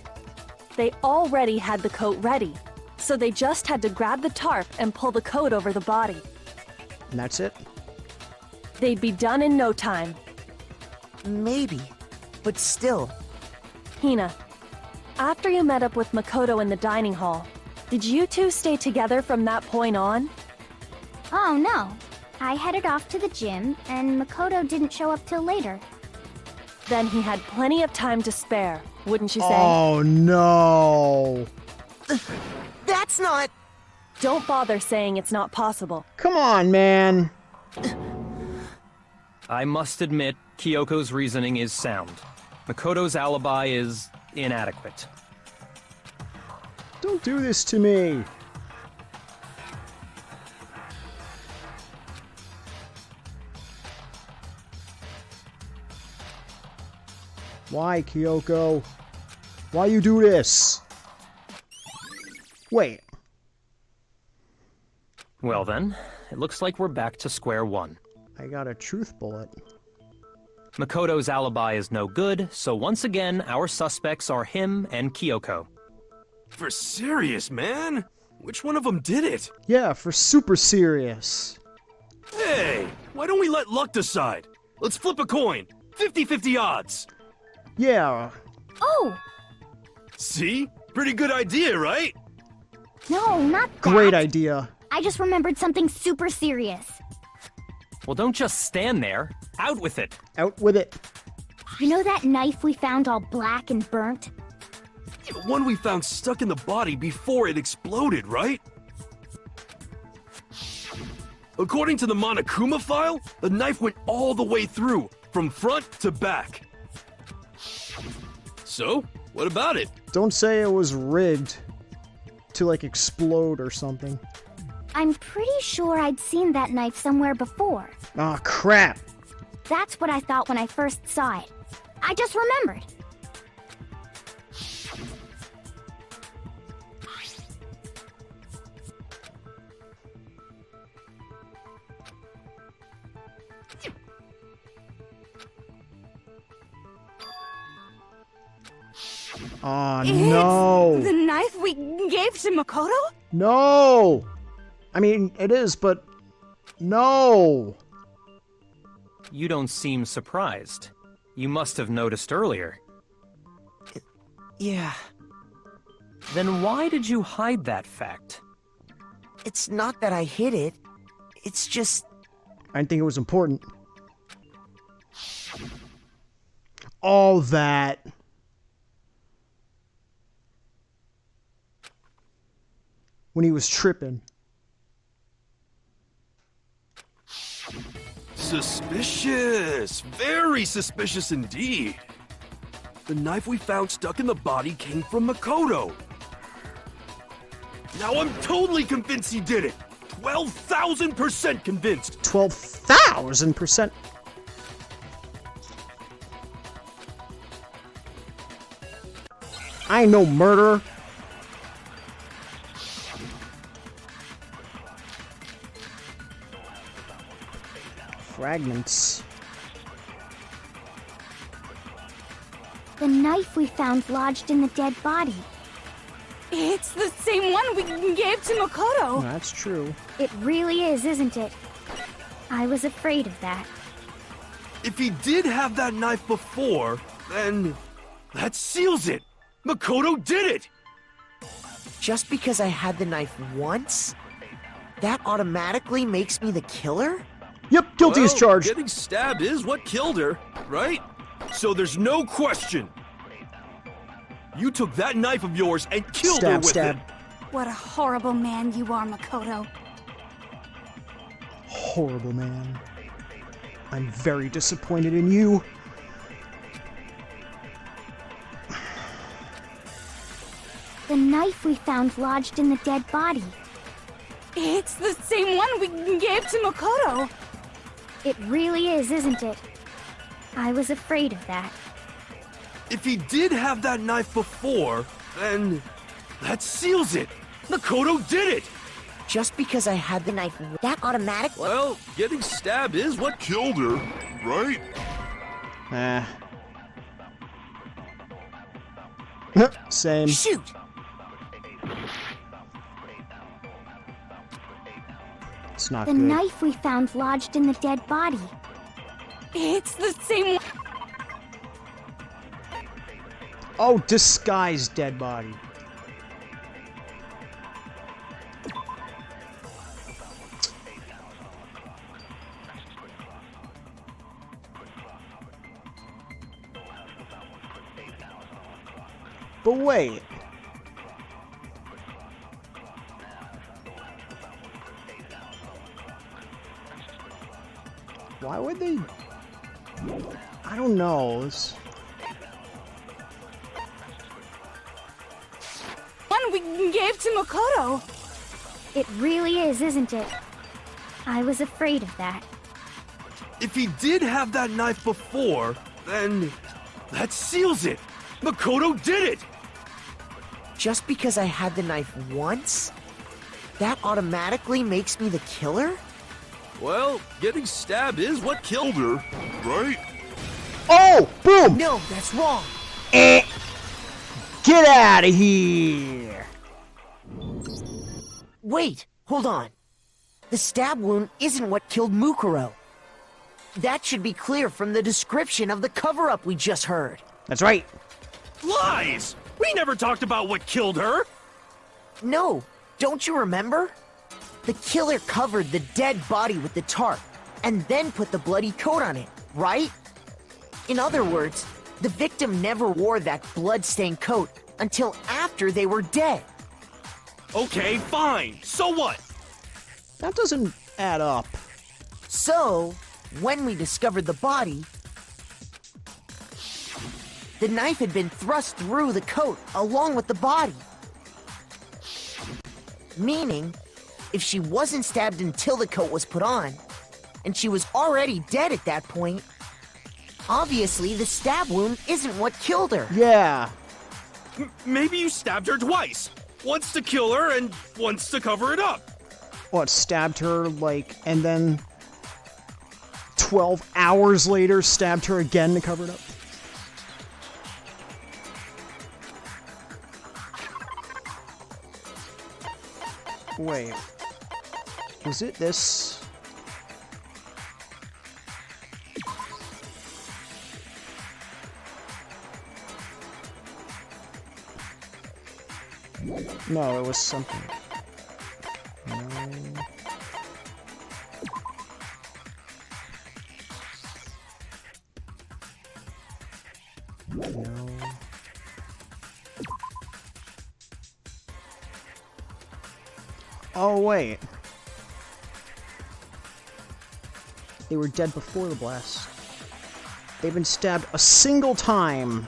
They already had the coat ready, so they just had to grab the tarp and pull the coat over the body.
And that's it?
They'd be done in no time.
Maybe, but still.
Hina, after you met up with Makoto in the dining hall, did you two stay together from that point on?
Oh, no. I headed off to the gym, and Makoto didn't show up till later.
Then he had plenty of time to spare, wouldn't you say?
Oh, no.
That's not...
Don't bother saying it's not possible.
Come on, man.
I must admit, Kyoko's reasoning is sound. Makoto's alibi is inadequate.
Don't do this to me. Why, Kyoko? Why you do this? Wait.
Well then, it looks like we're back to square one.
I got a truth bullet.
Makoto's alibi is no good, so once again, our suspects are him and Kyoko.
For serious, man? Which one of them did it?
Yeah, for super serious.
Hey, why don't we let luck decide? Let's flip a coin. 50-50 odds.
Yeah.
Oh!
See? Pretty good idea, right?
No, not that.
Great idea.
I just remembered something super serious.
Well, don't just stand there. Out with it.
Out with it.
You know that knife we found all black and burnt?
The one we found stuck in the body before it exploded, right? According to the Monokuma file, the knife went all the way through, from front to back. So, what about it?
Don't say it was rigged to, like, explode or something.
I'm pretty sure I'd seen that knife somewhere before.
Aw, crap.
That's what I thought when I first saw it. I just remembered.
Aw, no.
The knife we gave to Makoto?
No! I mean, it is, but no!
You don't seem surprised. You must have noticed earlier.
Yeah,
Then why did you hide that fact?
it's not that I hid it. It's just...
I didn't think it was important. All that. When he was tripping.
Suspicious! Very suspicious indeed. The knife we found stuck in the body came from Makoto. Now I'm totally convinced he did it. 12,000% convinced.
12,000%. I ain't no murderer. Fragments.
The knife we found lodged in the dead body.
It's the same one we gave to Makoto.
That's true.
It really is, isn't it? I was afraid of that.
If he did have that knife before, then that seals it. Makoto did it.
Just because I had the knife once, that automatically makes me the killer?
Yep, guilty as charged.
Getting stabbed is what killed her, right? So there's no question. You took that knife of yours and killed her with
Stab.
it.
What a horrible man you are, Makoto.
Horrible man. I'm very disappointed in you.
The knife we found lodged in the dead body.
It's the same one we gave to Makoto.
It really is, isn't it? I was afraid of that.
If he did have that knife before, then that seals it. Makoto did it.
Just because I had the knife, that automatic...
Well, getting stabbed is what
Killed her, right?
Same.
Shoot!
It's not
The
good.
knife we found lodged in the dead body.
It's the same one.
Oh, disguised dead body. But wait. Why would they? I don't know.
One we gave to Makoto.
It really is, isn't it? I was afraid of that.
If he did have that knife before, then that seals it. Makoto did it.
Just because I had the knife once? That automatically makes me the killer?
Well, getting stabbed is what killed her, right?
Oh, boom!
No, that's wrong.
Get out of here!
Wait, hold on. The stab wound isn't what killed Mukuro. That should be clear from the description of the cover-up we just heard.
That's right.
Lies! We never talked about what killed her!
No, don't you remember? The killer covered the dead body with the tarp, and then put the bloody coat on it, right? In other words, the victim never wore that blood-stained coat until after they were dead.
Okay, fine. So what?
That doesn't add up.
So, when we discovered the body, the knife had been thrust through the coat along with the body. Meaning, if she wasn't stabbed until the coat was put on, and she was already dead at that point, obviously the stab wound isn't what killed her.
Yeah.
Maybe you stabbed her twice. Once to kill her and once to cover it up.
What, stabbed her, like, and then 12 hours later stabbed her again to cover it up? Wait. Was it this? No, it was something. No. No. Oh, wait. They were dead before the blast. They've been stabbed a single time.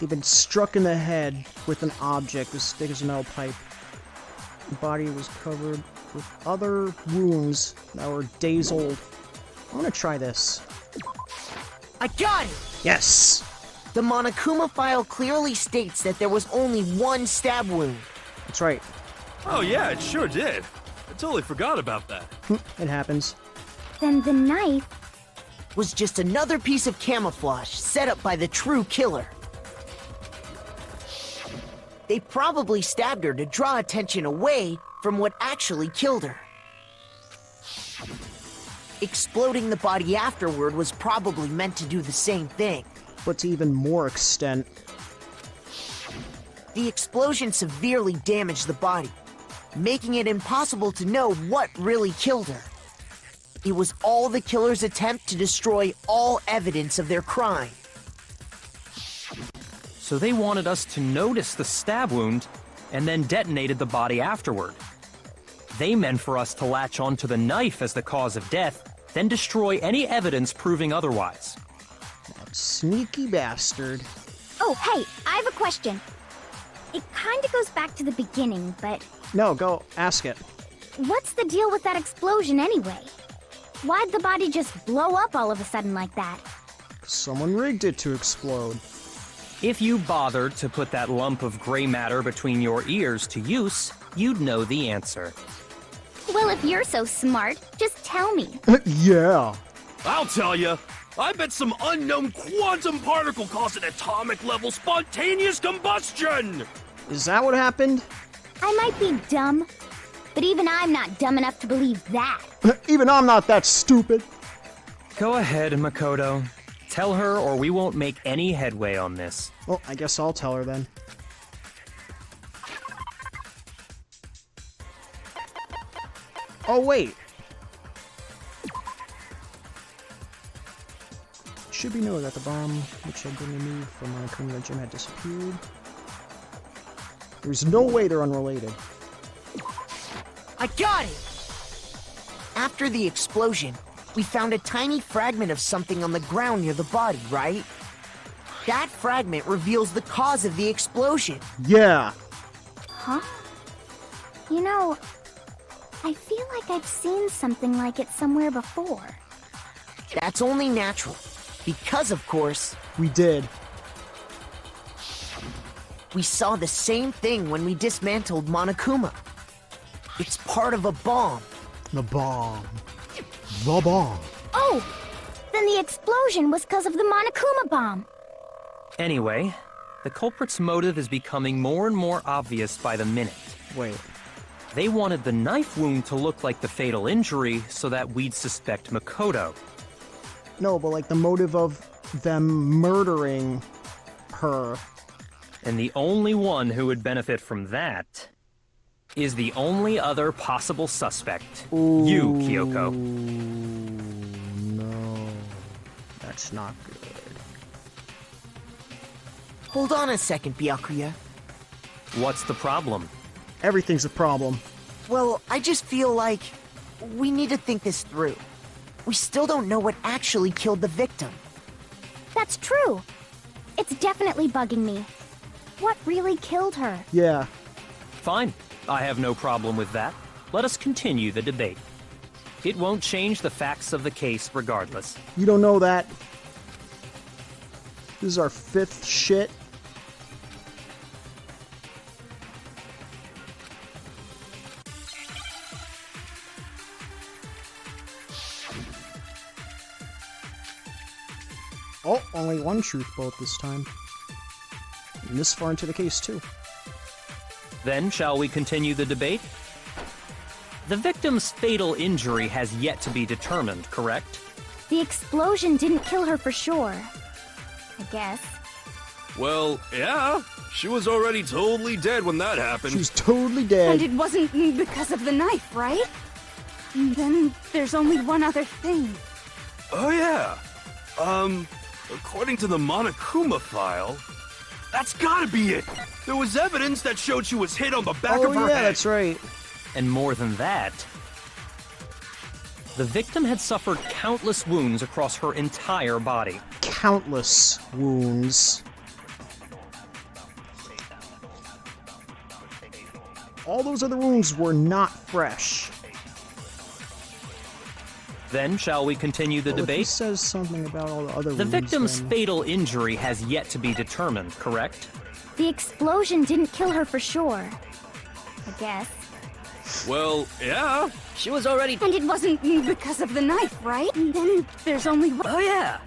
They've been struck in the head with an object as thick as a metal pipe. The body was covered with other wounds that were days old. I want to try this.
I got it!
Yes!
The Monokuma file clearly states that there was only one stab wound.
That's right.
Oh yeah, it sure did. I totally forgot about that.
It happens.
Then the knife...
Was just another piece of camouflage set up by the true killer. They probably stabbed her to draw attention away from what actually killed her. Exploding the body afterward was probably meant to do the same thing.
But to even more extent.
The explosion severely damaged the body, making it impossible to know what really killed her. It was all the killer's attempt to destroy all evidence of their crime.
So they wanted us to notice the stab wound and then detonated the body afterward. They meant for us to latch onto the knife as the cause of death, then destroy any evidence proving otherwise.
That sneaky bastard.
Oh, hey, I have a question. It kinda goes back to the beginning, but...
No, go ask it.
What's the deal with that explosion anyway? Why'd the body just blow up all of a sudden like that?
Someone rigged it to explode.
If you bothered to put that lump of gray matter between your ears to use, you'd know the answer.
Well, Well, if you're so smart, just tell me.
Yeah.
I'll tell you. I bet some unknown quantum particle caused an atomic-level spontaneous combustion!
Is that what happened?
I might be dumb, but even I'm not dumb enough to believe that.
Even I'm not that stupid.
Go ahead, Makoto. Tell her or we won't make any headway on this.
Well, I guess I'll tell her then. Oh, wait. It should be known that the bomb, which had been removed from my criminal gym, had disappeared. There's no way they're unrelated.
I got it! After the explosion, we found a tiny fragment of something on the ground near the body, right? That fragment reveals the cause of the explosion.
Yeah.
Huh? You know, I feel like I've seen something like it somewhere before.
That's only natural. Because, of course,
We did.
we saw the same thing when we dismantled Monokuma. It's part of a bomb.
The bomb. The bomb.
Oh! Then the explosion was because of the Monokuma bomb.
Anyway, the culprit's motive is becoming more and more obvious by the minute.
Wait.
They wanted the knife wound to look like the fatal injury so that we'd suspect Makoto.
No, but like the motive of them murdering her.
And the only one who would benefit from that is the only other possible suspect.
Ooh,
You, Kyoko.
No. That's not good.
Hold on a second, Byakuya.
What's the problem?
Everything's a problem.
Well, I just feel like we need to think this through. We still don't know what actually killed the victim.
That's true. It's definitely bugging me. What really killed her?
Yeah.
Fine. I have no problem with that. Let us continue the debate. It won't change the facts of the case regardless.
You don't know that. This is our 5th shit. Oh, only one truth bullet this time. And this far into the case, too.
Then, shall we continue the debate? The victim's fatal injury has yet to be determined, correct?
The explosion didn't kill her for sure. I guess.
Well, yeah. She was already totally dead when that happened.
She's totally
And
dead.
it wasn't because of the knife, right? Then there's only one other thing.
Oh, yeah. According to the Monokuma file, that's gotta be it. There was evidence that showed she was hit on the back
Oh,
of her
yeah,
head.
that's right.
And more than that, the victim had suffered countless wounds across her entire body.
Countless wounds. All those other wounds were not fresh.
Then, shall we continue the
Well, if he
debate?
says something about all the other
The
wounds,
victim's
then-
fatal injury has yet to be determined, correct?
The explosion didn't kill her for sure. I guess.
Well, yeah.
She was already. And it wasn't because of the knife, right? Then there's only one.
Oh, yeah.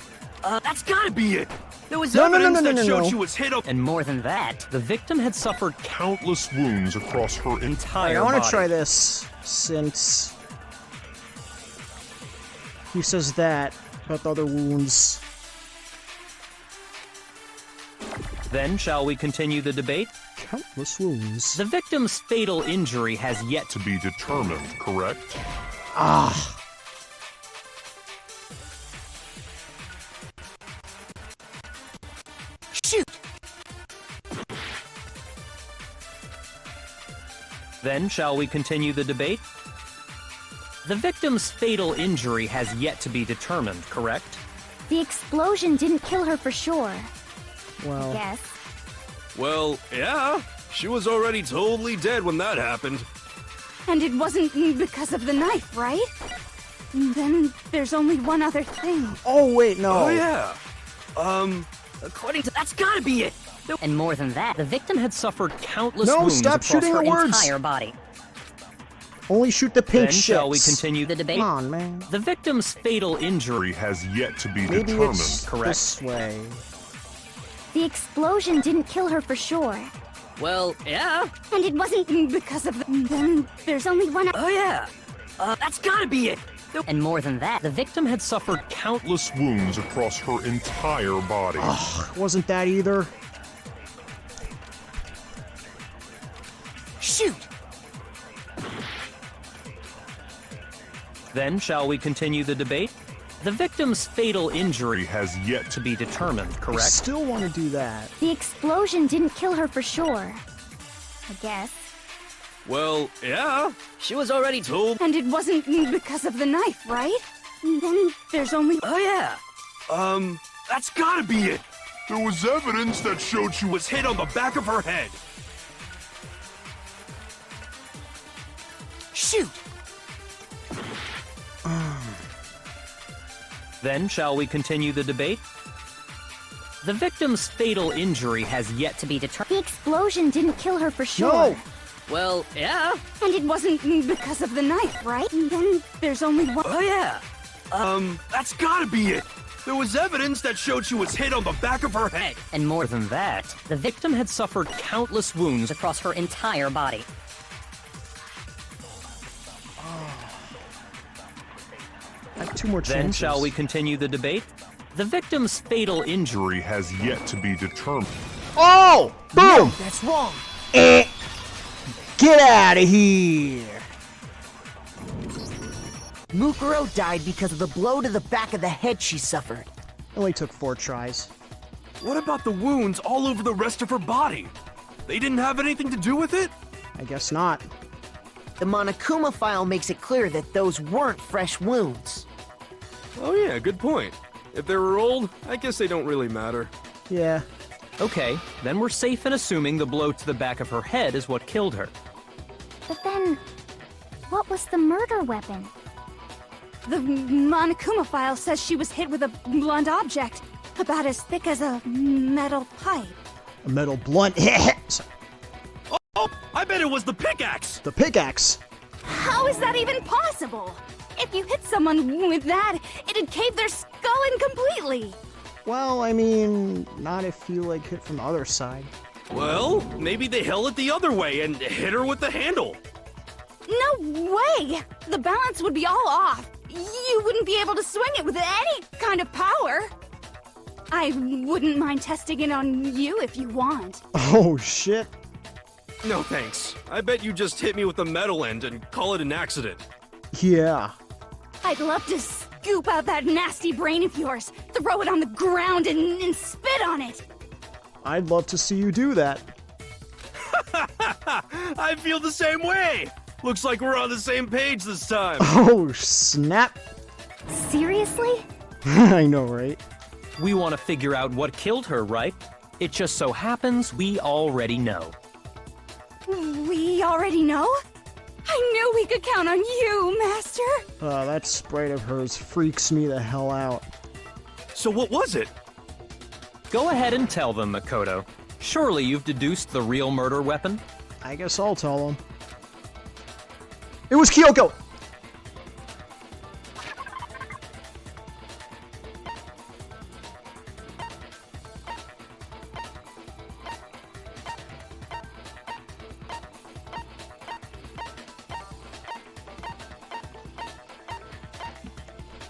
That's gotta be it. There was
No, no,
evidence
no, no,
that
no,
showed
no.
she was hit on.
And more than that, the victim had suffered
Countless wounds across her
Alright,
entire
I want
body.
to try this, since he says that about the other wounds.
Then, shall we continue the debate?
Countless wounds.
The victim's fatal injury has yet to
to be determined, correct?
Ah.
Shoot!
Then, shall we continue the debate? The victim's fatal injury has yet to be determined, correct?
The explosion didn't kill her for sure. I
Well,
guess.
Well, yeah. She was already totally dead when that happened.
And it wasn't because of the knife, right? Then there's only one other thing.
oh wait, no.
Oh, yeah. According to. That's gotta be it.
And more than that, the victim had suffered countless
No,
wounds
stop
across
shooting
her
the words.
entire body.
Only shoot the pink
Then
shits.
shall we continue the debate?
Come on, man.
The victim's fatal injury
Has yet to be
Maybe
determined.
it's
correct?
this way.
The explosion didn't kill her for sure.
Well, yeah.
And it wasn't because of then there's only one.
Oh, yeah. That's gotta be it. And more than that, the victim had suffered countless...
Countless wounds across her entire body.
Wasn't that either?
Shoot!
Then shall we continue the debate? The victim's fatal injury
Has yet
to be determined,
I
correct?
still want to do that.
The explosion didn't kill her for sure. I guess.
Well, yeah.
She was already told...
And it wasn't because of the knife, right? Then there's only.
Oh, yeah.
That's gotta be it.
There was evidence that showed she was
Was hit on the back of her head.
Shoot!
Then shall we continue the debate? The victim's fatal injury has yet to be determined.
The explosion didn't kill her for sure.
No!
Well, yeah.
And it wasn't because of the knife, right? Then there's only one.
Oh, yeah.
That's gotta be it. There was evidence that showed she was hit on the back of her head.
And more than that, the victim had suffered countless wounds across her entire body.
I have 2 more chances.
Then shall we continue the debate? The victim's fatal injury...
Has yet to be determined.
Oh! Boom!
That's wrong.
Get out of here!
Mukuro died because of the blow to the back of the head she suffered.
Only took 4 tries.
What about the wounds all over the rest of her body? They didn't have anything to do with it?
I guess not.
The Monokuma file makes it clear that those weren't fresh wounds.
Oh yeah, good point. If they were old, I guess they don't really matter.
Yeah.
Okay, then we're safe in assuming the blow to the back of her head is what killed her.
But then, what was the murder weapon?
The Monokuma file says she was hit with a blunt object, about as thick as a metal pipe.
A metal blunt.
Oh, I bet it was the pickaxe!
The pickaxe.
How is that even possible? If you hit someone with that, it'd cave their skull in completely.
Well, I mean, not if you, like, hit from the other side.
Well, maybe they held it the other way and hit her with the handle.
No way! The balance would be all off. You wouldn't be able to swing it with any kind of power. I wouldn't mind testing it on you if you want.
Oh, shit.
No thanks. I bet you just hit me with the metal end and call it an accident.
Yeah.
I'd love to scoop out that nasty brain of yours, throw it on the ground, and spit on it.
I'd love to see you do that.
I feel the same way. Looks like we're on the same page this time.
Oh, snap.
Seriously?
I know, right?
We want to figure out what killed her, right? It just so happens we already know.
We already know? I knew we could count on you, Master.
That sprite of hers freaks me the hell out.
So what was it?
Go ahead and tell them, Makoto. Surely you've deduced the real murder weapon?
I guess I'll tell them. It was Kyoko!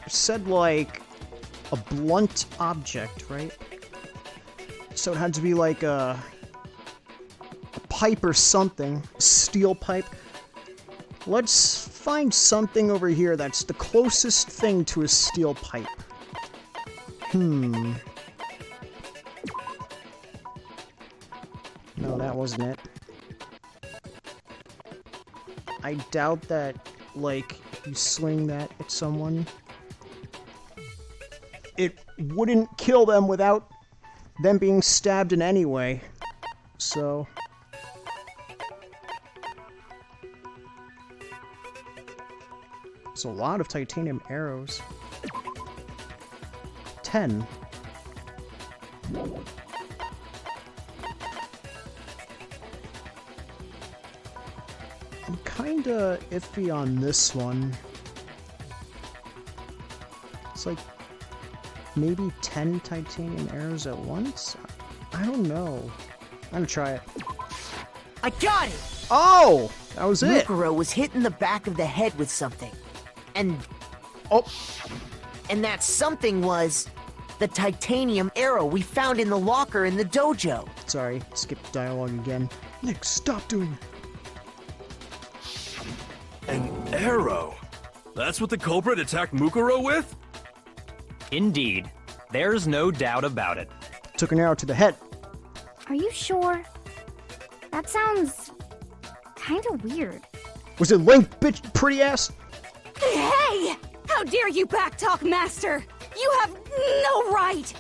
Said like a blunt object, right? So it had to be like a pipe or something, steel pipe. Let's find something over here that's the closest thing to a steel pipe. No, that wasn't it. I doubt that, like, if you swing that at someone, it wouldn't kill them without them being stabbed in any way. So... there's a lot of titanium arrows. 10. I'm kinda iffy on this one. It's like maybe 10 titanium arrows at once? I don't know. I'm gonna try it.
I got it!
Oh! That was it!
Mukuro was hit in the back of the head with something. And
Oh!
And that something was the titanium arrow we found in the locker in the dojo.
Sorry, skipped dialogue again. Nick, stop doing it.
An arrow? That's what the culprit attacked Mukuro with?
Indeed. There's no doubt about it.
Took an arrow to the head.
Are you sure? That sounds kinda weird.
Was it Link, bitch, pretty ass?
Hey! How dare you backtalk, Master? You have no right!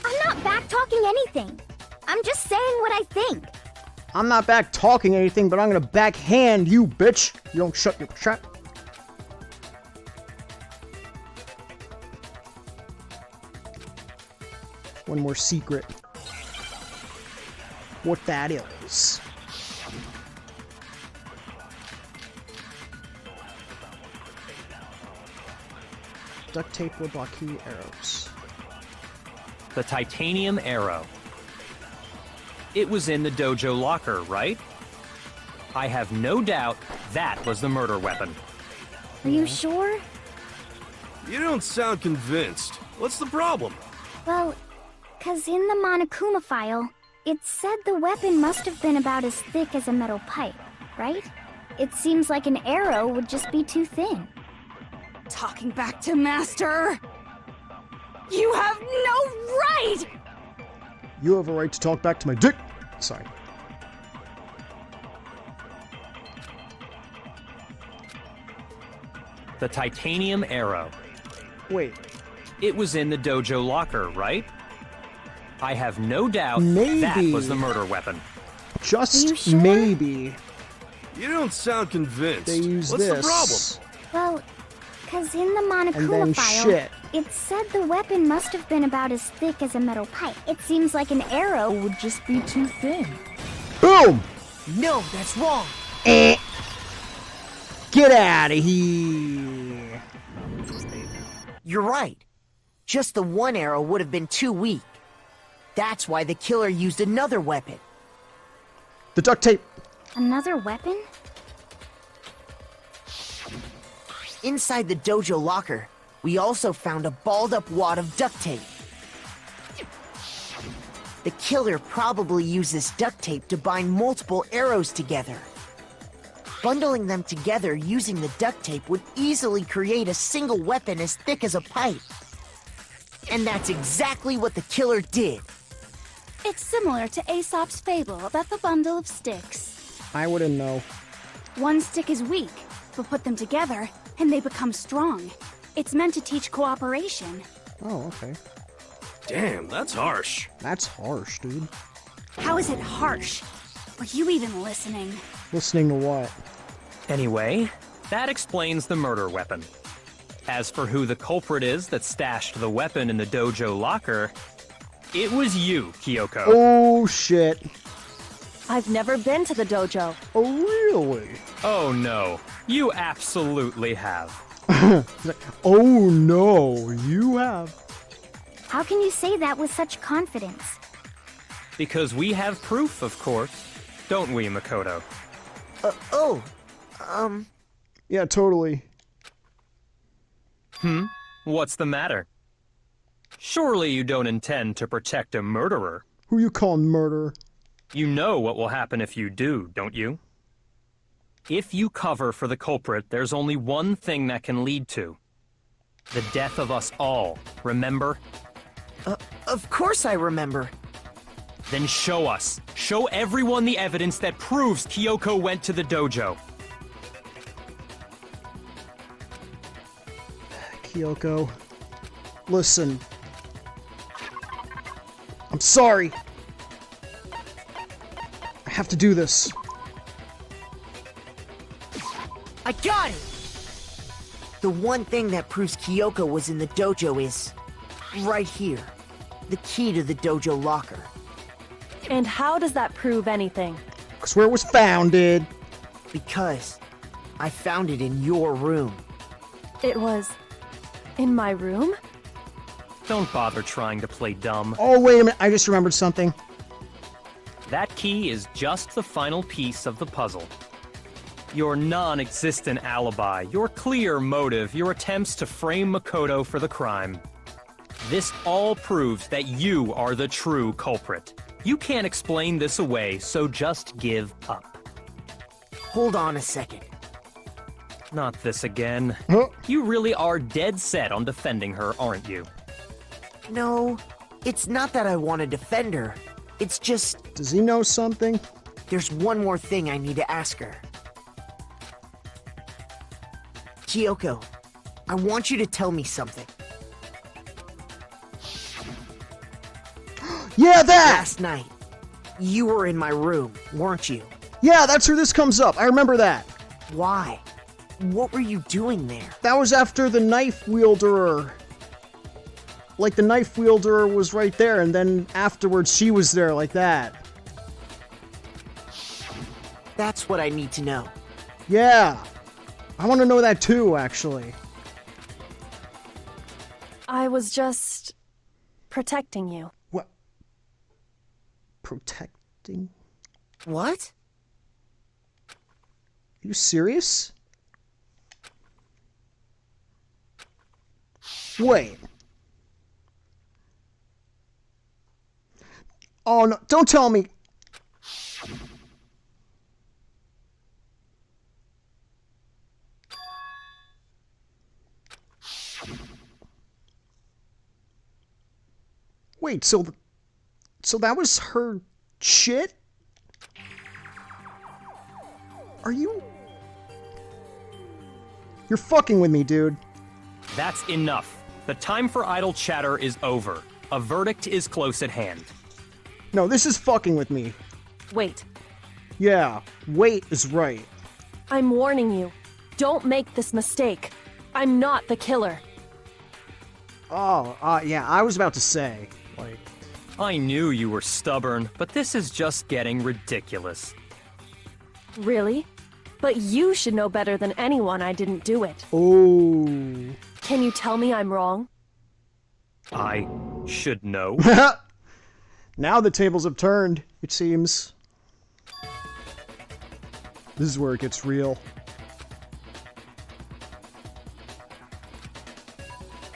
I'm not backtalking anything. I'm just saying what I think.
I'm not back talking anything, but I'm gonna backhand you, bitch. You don't shut your trap. One more secret. What that is. Duct tape will block key arrows.
The titanium arrow. It was in the dojo locker, right? I have no doubt that was the murder weapon.
Are you sure?
You don't sound convinced. What's the problem?
Well, 'cause in the Monokuma file, it said the weapon must have been about as thick as a metal pipe, right? It seems like an arrow would just be too thin.
Talking back to Master! You have no right!
You have a right to talk back to my dick. Sorry.
The titanium arrow.
Wait.
It was in the dojo locker, right? I have no doubt
Maybe.
that was the murder weapon.
Are you
Just
sure?
maybe.
You don't sound convinced.
They use
What's
this.
the problem?
Well, 'cause in the
And then
Monokuma file,
shit.
it said the weapon must have been about as thick as a metal pipe. It seems like an arrow would just be too thin.
Boom!
No, that's wrong.
Eh. Get out of here.
You're right. Just the one arrow would have been too weak. That's why the killer used another weapon.
The duct tape.
Another weapon?
Inside the dojo locker, we also found a balled-up wad of duct tape. The killer probably uses duct tape to bind multiple arrows together. Bundling them together using the duct tape would easily create a single weapon as thick as a pipe. And that's exactly what the killer did.
It's similar to Aesop's fable about the bundle of sticks.
I wouldn't know.
One stick is weak, but put them together, and they become strong. It's meant to teach cooperation.
Oh, okay.
Damn, that's harsh.
That's harsh, dude.
How is it harsh? Were you even listening?
Listening to what?
Anyway, that explains the murder weapon. As for who the culprit is that stashed the weapon in the dojo locker, it was you, Kyoko.
Oh, shit.
I've never been to the dojo.
Oh, really?
Oh no, you absolutely have.
Oh, no, you have.
How can you say that with such confidence?
Because we have proof, of course. Don't we, Makoto?
Yeah, totally.
What's the matter? Surely you don't intend to protect a murderer.
Who you calling murderer?
You know what will happen if you do, don't you? If you cover for the culprit, there's only one thing that can lead to. The death of us all, remember?
Of course I remember.
Then show us. Show everyone the evidence that proves Kyoko went to the dojo.
Kyoko, listen. I'm sorry. I have to do this.
I got it! The one thing that proves Kyoko was in the dojo is right here. The key to the dojo locker.
And how does that prove anything?
That's where it was founded.
Because I found it in your room.
It was in my room?
Don't bother trying to play dumb.
Oh, wait a minute. I just remembered something.
That key is just the final piece of the puzzle. Your non-existent alibi, your clear motive, your attempts to frame Makoto for the crime. This all proves that you are the true culprit. You can't explain this away, so just give up.
Hold on a second.
Not this again.
Huh?
You really are dead set on defending her, aren't you?
No, it's not that I want to defend her. It's just,
Does he know something?
there's one more thing I need to ask her. Kyoko, I want you to tell me something.
Yeah, that!
Last night, you were in my room, weren't you?
Yeah, that's where this comes up. I remember that.
Why? What were you doing there?
That was after the knife wielder. Like, the knife wielder was right there, and then afterwards she was there, like that.
That's what I need to know.
Yeah. I want to know that too, actually.
I was just protecting you.
What? Protecting?
What?
Are you serious? Wait. Oh, no. Don't tell me. Wait, so that was her shit? Are you... You're fucking with me, dude.
That's enough. The time for idle chatter is over. A verdict is close at hand.
No, this is fucking with me.
Wait,
Yeah, wait is right.
I'm warning you. Don't make this mistake. I'm not the killer.
Oh, yeah, I was about to say, like...
I knew you were stubborn, but this is just getting ridiculous.
Really? But you should know better than anyone I didn't do it.
Oh...
Can you tell me I'm wrong?
I should know.
Now the tables have turned, it seems. This is where it gets real.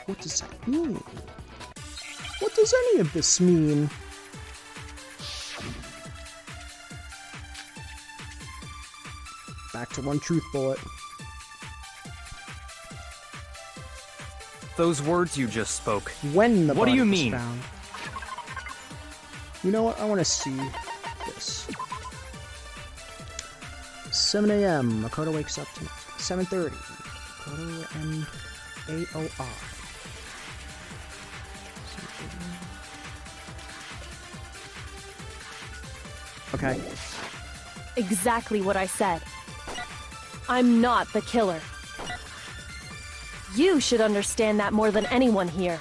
What does that mean? What does any of this mean? Back to one truth bullet.
Those words you just spoke.
When the
What do
body
you
was
mean?
found. You know what? I want to see this. 7 a.m. Makoto wakes up to 7:30. Makoto and AOR. Okay.
Exactly what I said. I'm not the killer. You should understand that more than anyone here.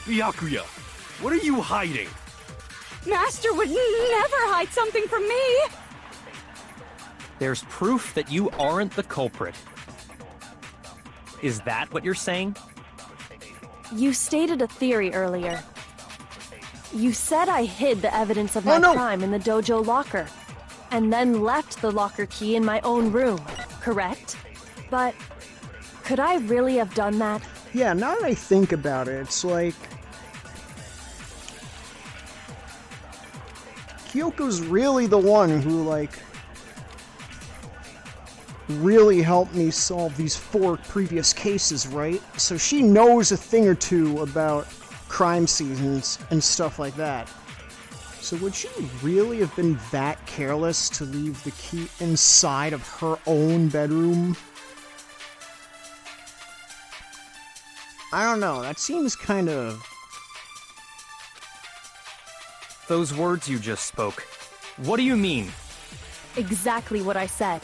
Byakuya, what are you hiding?
Master would never hide something from me!
There's proof that you aren't the culprit. Is that what you're saying?
You stated a theory earlier. You said I hid the evidence of my crime in the dojo locker, and then left the locker key in my own room, correct? But could I really have done that?
Yeah, now that I think about it, it's like... Kyoko's really the one who, like... really helped me solve these 4 previous cases, right? So she knows a thing or two about crime scenes and stuff like that. So would she really have been that careless to leave the key inside of her own bedroom? I don't know, that seems kind of...
Those words you just spoke. What do you mean?
Exactly what I said.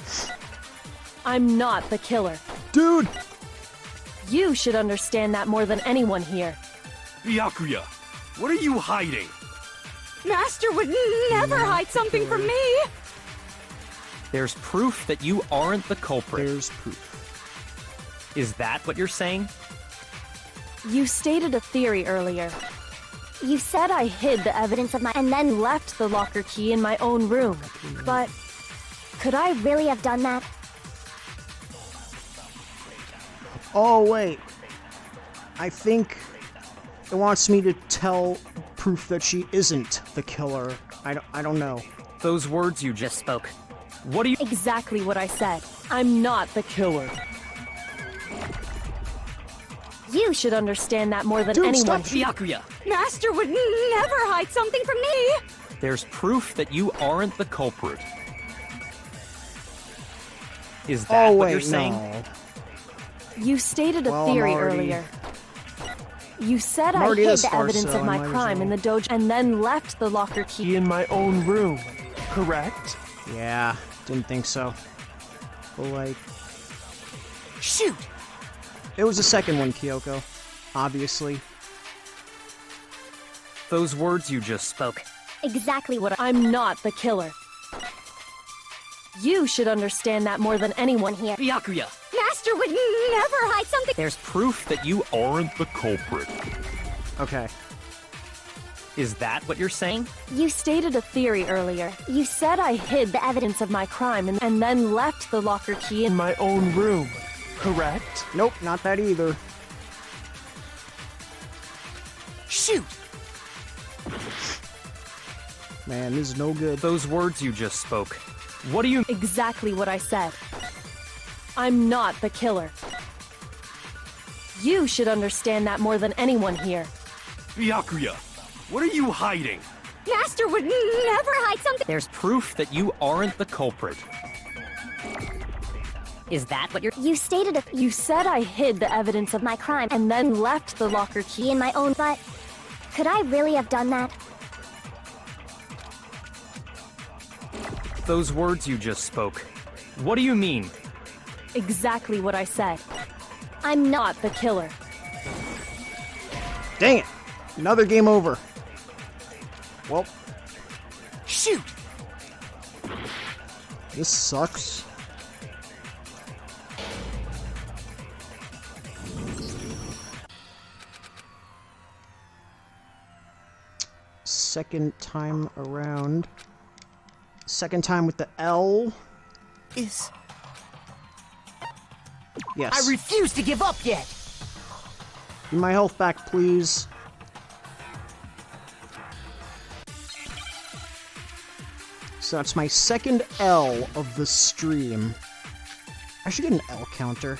I'm not the killer.
Dude!
You should understand that more than anyone here.
Byakuya, what are you hiding?
Master would never hide something from me!
There's proof that you aren't the culprit.
There's proof.
Is that what you're saying?
You stated a theory earlier. You said I hid the evidence of my and then left the locker key in my own room. But could I really have done that?
Oh, wait. I think it wants me to tell proof that she isn't the killer. I don't know.
Those words you just spoke. What do you...
Exactly what I said. I'm not the killer. You should understand that more than
Dude,
anyone.
stop.
Byakuya!
Master would never hide something from me!
There's proof that you aren't the culprit. Is that
Oh,
what
wait,
you're saying?
no.
You stated a
Well,
theory
I'm already-
earlier. You said
I'm
I
already
hid
this
the
far,
evidence
so
of
I
my
might as
crime in
well.
the dojo and then left the locker key
In my own room, correct?
Yeah, didn't think so. But, like,
Shoot!
it was the second one, Kyoko. Obviously.
Those words you just spoke.
Exactly what I'm not the killer. You should understand that more than anyone here.
Byakuya!
Master would never hide something.
There's proof that you
Aren't the culprit.
Okay.
Is that what you're saying?
You stated a theory earlier. You said I hid the evidence of my crime and then left the locker key in
In my own room, correct?
Nope, not that either.
Shoot!
Man, this is no good.
Those words you just spoke. What do you...
Exactly what I said. I'm not the killer. You should understand that more than anyone here.
Byakuya, what are you hiding?
Master would never hide something.
There's proof that you aren't the culprit.
Is that what you're...
You stated you said I hid the evidence of my crime and then left the locker key in my own
But could I really have done that?
Those words you just spoke. What do you mean?
Exactly what I said. I'm not the killer.
Dang it! Another game over. Well,
Shoot!
this sucks. Second time around. Second time with the L.
Is...
Yes.
I refuse to give up yet!
Give me my health back, please. So that's my second L of the stream. I should get an L counter.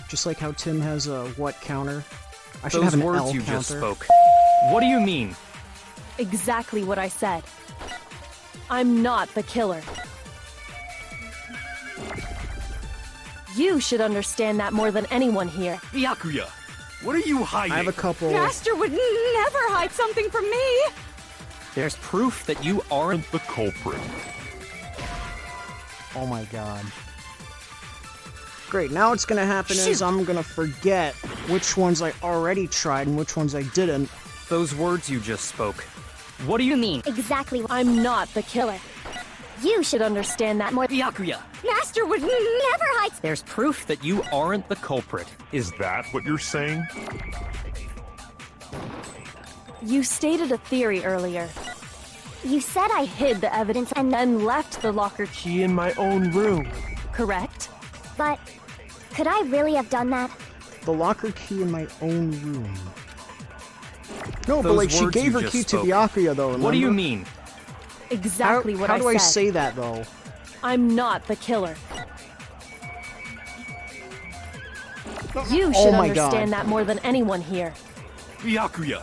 Just like how Tim has a what counter. I should
Those
have an
words
L
you
counter.
just spoke. What do you mean?
Exactly what I said. I'm not the killer. You should understand that more than anyone here.
Byakuya, what are you hiding?
I have a couple.
Master would never hide something from me.
There's proof that you aren't
The culprit.
Oh my god. Great, now what's gonna happen is
Shoot.
I'm gonna forget which ones I already tried and which ones I didn't.
Those words you just spoke. What do you mean?
Exactly.
I'm not the killer. You should understand that more.
Byakuya!
Master would never hide.
There's proof that you aren't the culprit.
Is that what you're saying?
You stated a theory earlier.
You said I hid the evidence
And then left the locker key,
Key in my own room.
correct?
but could I really have done that?
The locker key in my own room. No, but
Those
like she
words
gave
you
her
just
key
spoke.
to Byakuya though, remember?
What do you mean?
Exactly what
how
I
do
said.
I say that though?
I'm not the killer. You
Oh
should
my
understand
God.
that more than anyone here.
Byakuya,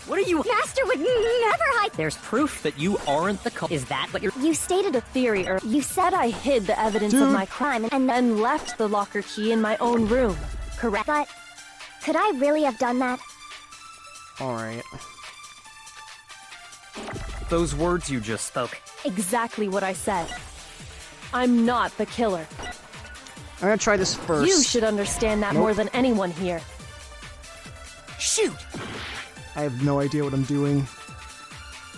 What are you...
Master would never hide.
There's proof that you aren't the culprit. Is that what you're...
You stated a theory or you said I hid the evidence
Dude.
of my crime and then left the locker key in my own room, correct?
But could I really have done that?
Alright.
Those words you just spoke.
Exactly what I said. I'm not the killer.
I'm gonna try this first.
You should understand that more than anyone here.
Shoot!
I have no idea what I'm doing.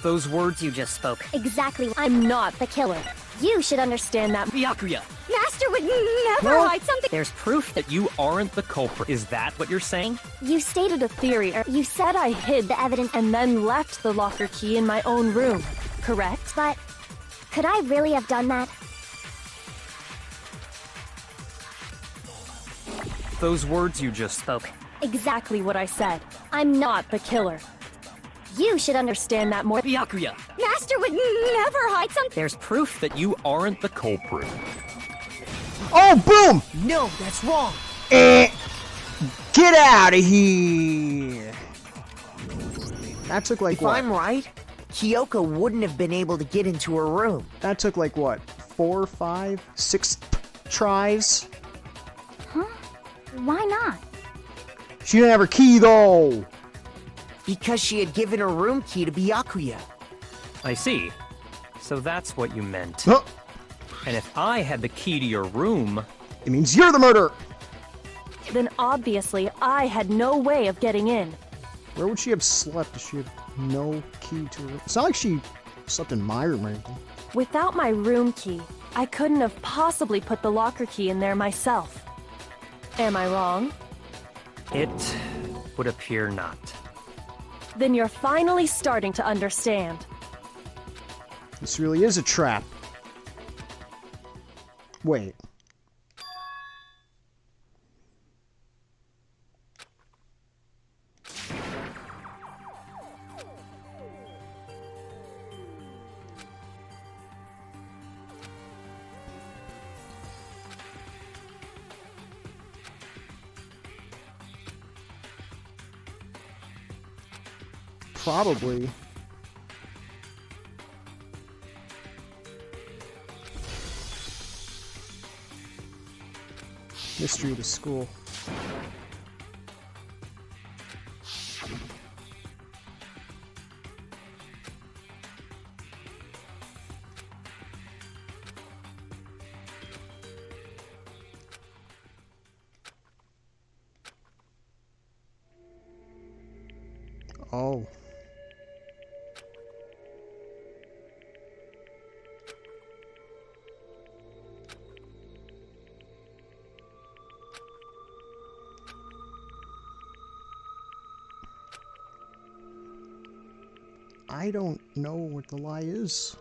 Those words you just spoke.
Exactly. I'm not the killer. You should understand that.
Byakuya,
Master would never
Well-
hide something.
there's proof that you aren't the culprit. Is that what you're saying?
You stated a theory, or you said I hid the evidence and then left the locker key in my own room, correct?
But could I really have done that?
Those words you just spoke.
Exactly what I said. I'm not the killer. You should understand that more.
Byakuya,
Master would never hide something.
there's proof that you aren't the culprit.
Oh, boom!
No, that's wrong.
Get out of here! That took like
If
what?
I'm right, Kyoko wouldn't have been able to get into her room.
That took like what? 4, 5, 6 tries?
Huh? Why not?
She didn't have her key though!
Because she had given her room key to Byakuya.
I see. So that's what you meant.
Huh.
And if I had the key to your room,
It means you're the murderer!
Then obviously I had no way of getting in.
Where would she have slept if she had no key to her room? It's not like she slept in my room or anything.
Without my room key, I couldn't have possibly put the locker key in there myself. Am I wrong?
it would appear not.
Then you're finally starting to understand.
This really is a trap. Wait. Probably. Mystery of the school. Oh. I don't know what the lie is.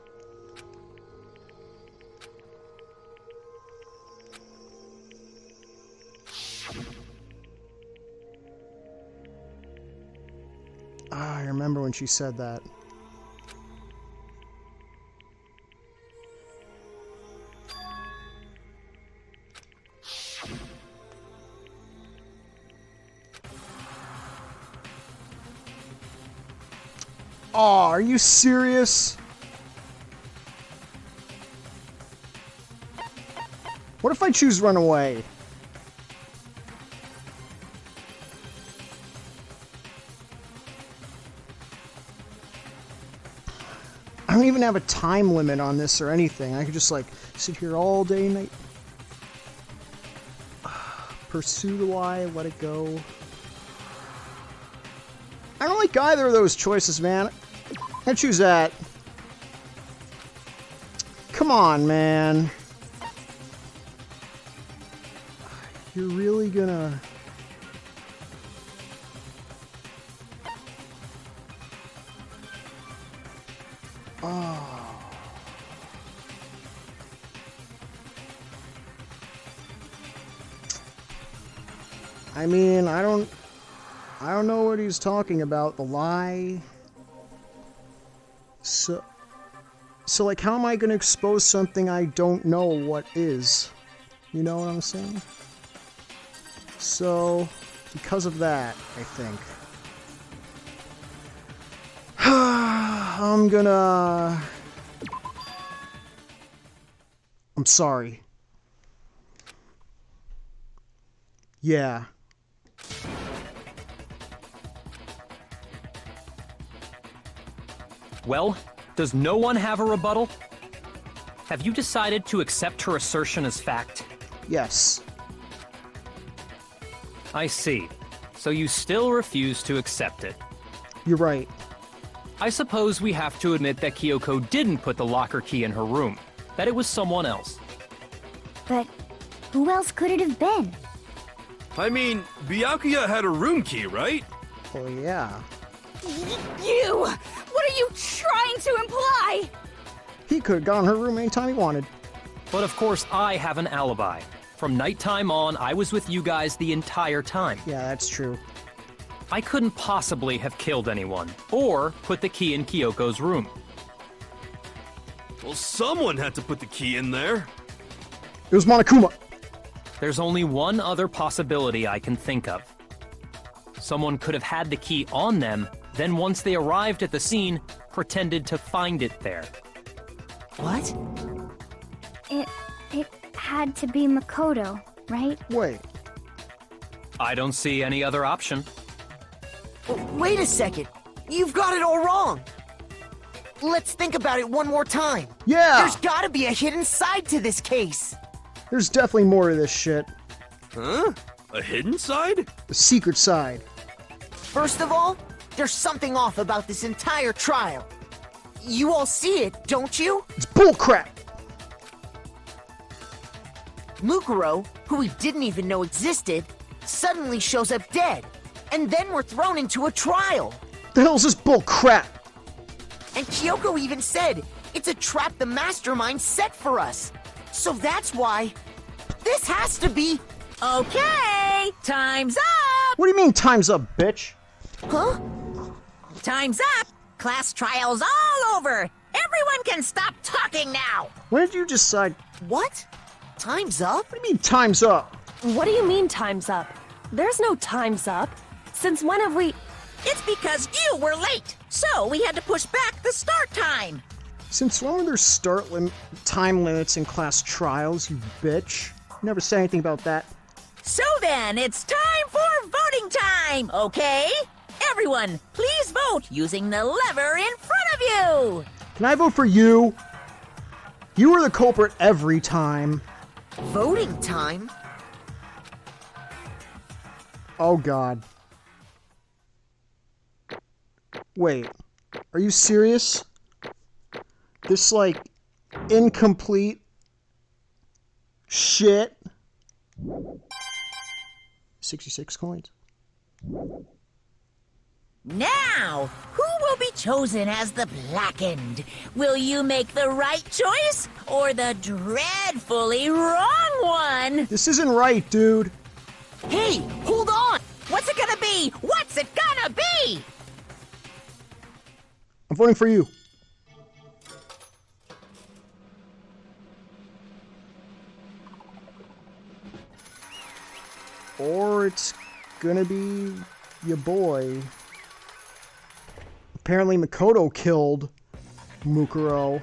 Ah, I remember when she said that. Oh, are you serious? What if I choose run away? I don't even have a time limit on this or anything. I could just like sit here all day and night. Pursue the lie, let it go. I don't like either of those choices, man. I choose that. Come on, man. You're really gonna... Oh. I mean, I don't know what he's talking about. The lie. So like, how am I going to expose something I don't know what is? You know what I'm saying? So, because of that, I think. I'm gonna... I'm sorry. Yeah.
Well, does no one have a rebuttal? Have you decided to accept her assertion as fact?
Yes.
I see. So you still refuse to accept it.
You're right.
I suppose we have to admit that Kyoko didn't put the locker key in her room, that it was someone else.
But who else could it have been?
I mean, Byakuya had a room key, right?
Oh, yeah.
You! What are you trying to imply?
He could have gone in her room anytime he wanted.
But of course, I have an alibi. From nighttime on, I was with you guys the entire time.
Yeah, that's true.
I couldn't possibly have killed anyone, or put the key in Kyoko's room.
Well, someone had to put the key in there.
It was Monokuma.
There's only one other possibility I can think of. Someone could have had the key on them, then once they arrived at the scene, pretended to find it there.
What?
It had to be Makoto, right?
Wait.
I don't see any other option.
Wait a second. You've got it all wrong. Let's think about it one more time.
Yeah!
There's gotta be a hidden side to this case.
There's definitely more to this shit.
Huh? A hidden side?
The secret side.
First of all, there's something off about this entire trial. You all see it, don't you?
It's bullcrap!
Mukuro, who we didn't even know existed, suddenly shows up dead. And then we're thrown into a trial.
The hell's this bullcrap?
And Kyoko even said, it's a trap the mastermind set for us. So that's why... This has to be...
Okay, time's up!
What do you mean time's up, bitch?
Huh?
Time's up! Class trial's all over! Everyone can stop talking now!
When did you decide?
What? Time's up?
What do you mean time's up?
What do you mean time's up? There's no time's up. Since when have we...
It's because you were late, so we had to push back the start time.
Since when were there time limits in class trials, you bitch? You never said anything about that.
So then, it's time for voting time, okay? Everyone, please vote using the lever in front of you!
Can I vote for you? You were the culprit every time.
Voting time?
Oh god. Wait, are you serious? This, like, incomplete shit? 66 coins.
Now, who will be chosen as the Blackened? Will you make the right choice or the dreadfully wrong one?
This isn't right, dude.
Hey, hold on!
What's it gonna be? What's it gonna be?
I'm voting for you. Or it's gonna be your boy. Apparently Makoto killed Mukuro.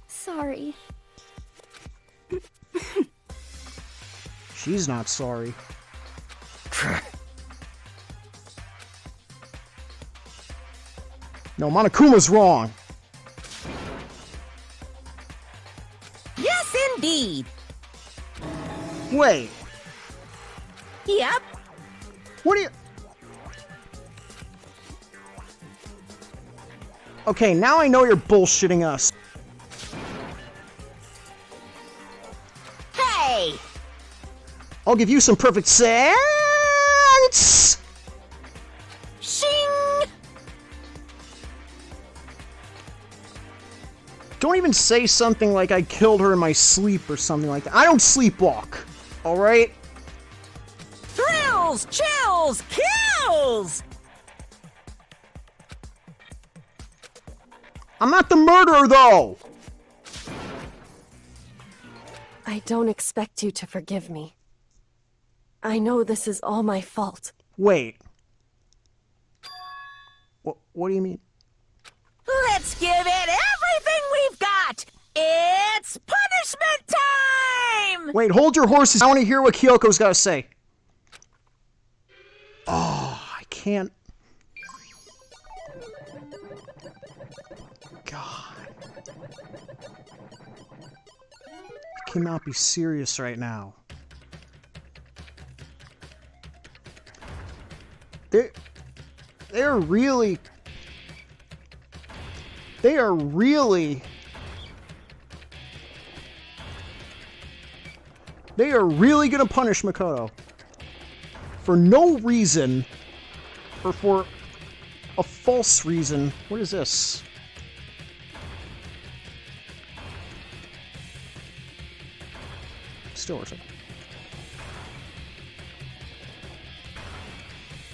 Sorry.
She's not sorry. No, Monokuma's wrong.
Yes, indeed.
Wait,
Yep.
what are you... Okay, now I know you're bullshitting us.
Hey!
I'll give you some perfect sense.
Shing!
Don't even say something like I killed her in my sleep or something like that. I don't sleepwalk, alright?
Thrills, chills, kills!
I'm not the murderer, though!
I don't expect you to forgive me. I know this is all my fault.
Wait. What do you mean?
Let's give it everything we've got! It's punishment time!
Wait, hold your horses. I want to hear what Kyoko's got to say. Oh, I can't... God. You cannot be serious right now. They're really gonna punish Makoto for no reason, or for a false reason. What is this? Still or something.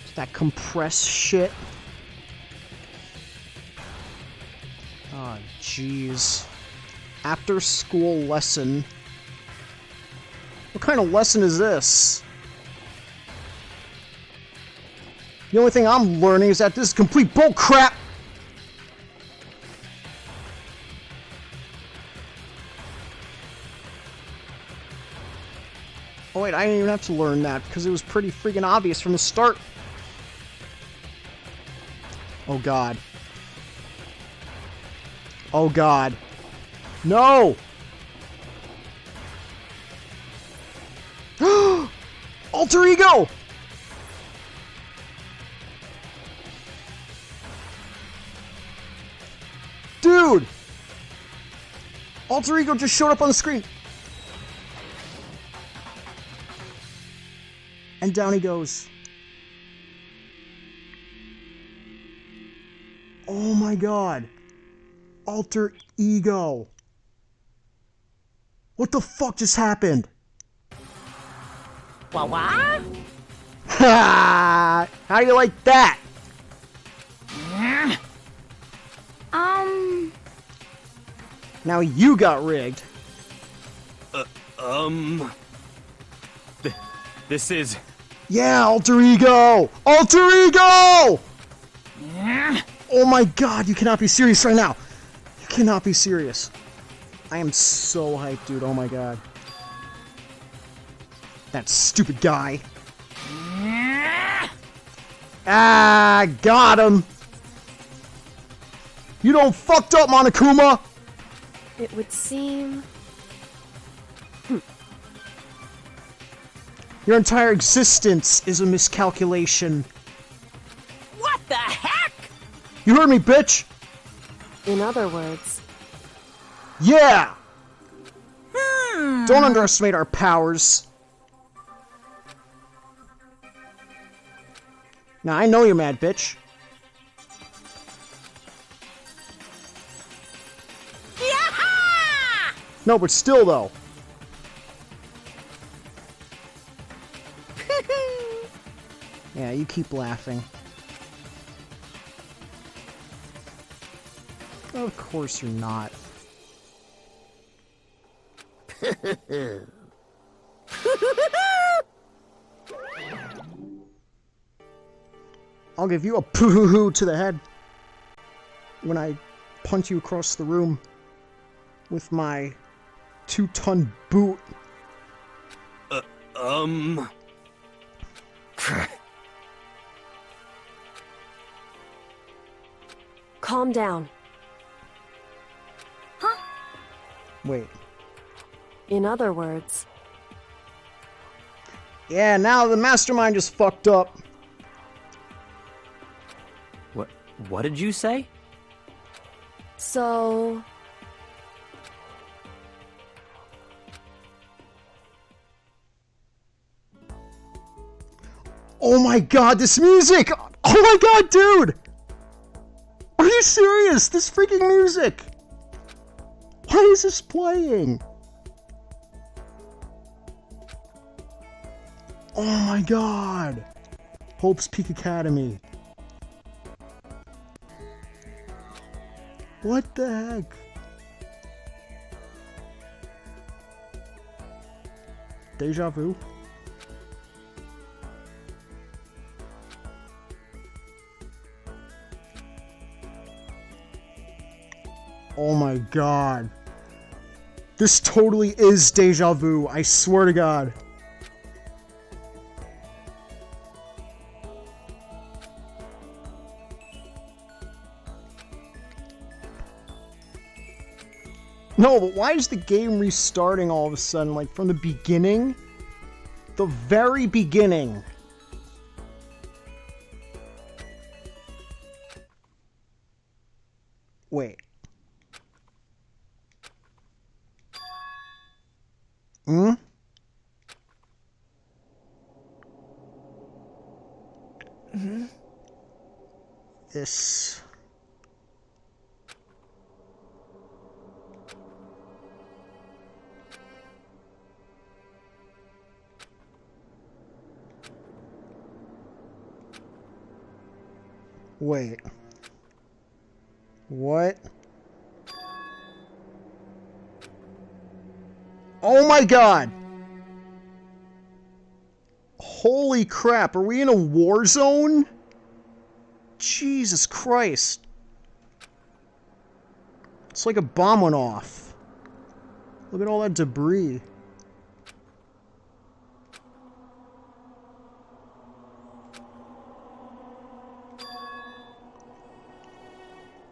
It's that compressed shit. Oh, jeez. After school lesson. What kind of lesson is this? The only thing I'm learning is that this is complete bullcrap! Oh wait, I didn't even have to learn that because it was pretty freaking obvious from the start. Oh god. Oh god. No! Alter ego! Dude! Alter ego just showed up on the screen. And down he goes. Oh my god. Alter ego. What the fuck just happened?
What?
Ha! How do you like that? Now you got rigged.
This is...
Yeah, alter ego! Alter ego! Oh my god, you cannot be serious right now. You cannot be serious. I am so hyped, dude. Oh my god. That stupid guy. Ah, got him. You don't fucked up, Monokuma.
It would seem...
Your entire existence is a miscalculation.
What the heck?
You heard me, bitch.
In other words...
Yeah! Don't underestimate our powers. Now, I know you're mad, bitch.
Yaha!
No, but still, though. Yeah, you keep laughing. Of course you're not. I'll give you a poo-hoo-hoo to the head when I punch you across the room with my 2-ton boot.
Calm down.
Wait.
In other words...
Yeah, now the mastermind just fucked up.
What did you say?
So...
Oh my god, this music! Oh my god, dude! Are you serious? This freaking music! Why is this playing? Oh my god! Hope's Peak Academy. What the heck? Deja vu? Oh my god. This totally is deja vu, I swear to god. No, but why is the game restarting all of a sudden, like from the beginning? The very beginning. Wait. Hmm? This... Wait. What? Oh my god! Holy crap, are we in a war zone? Jesus Christ. It's like a bomb went off. Look at all that debris.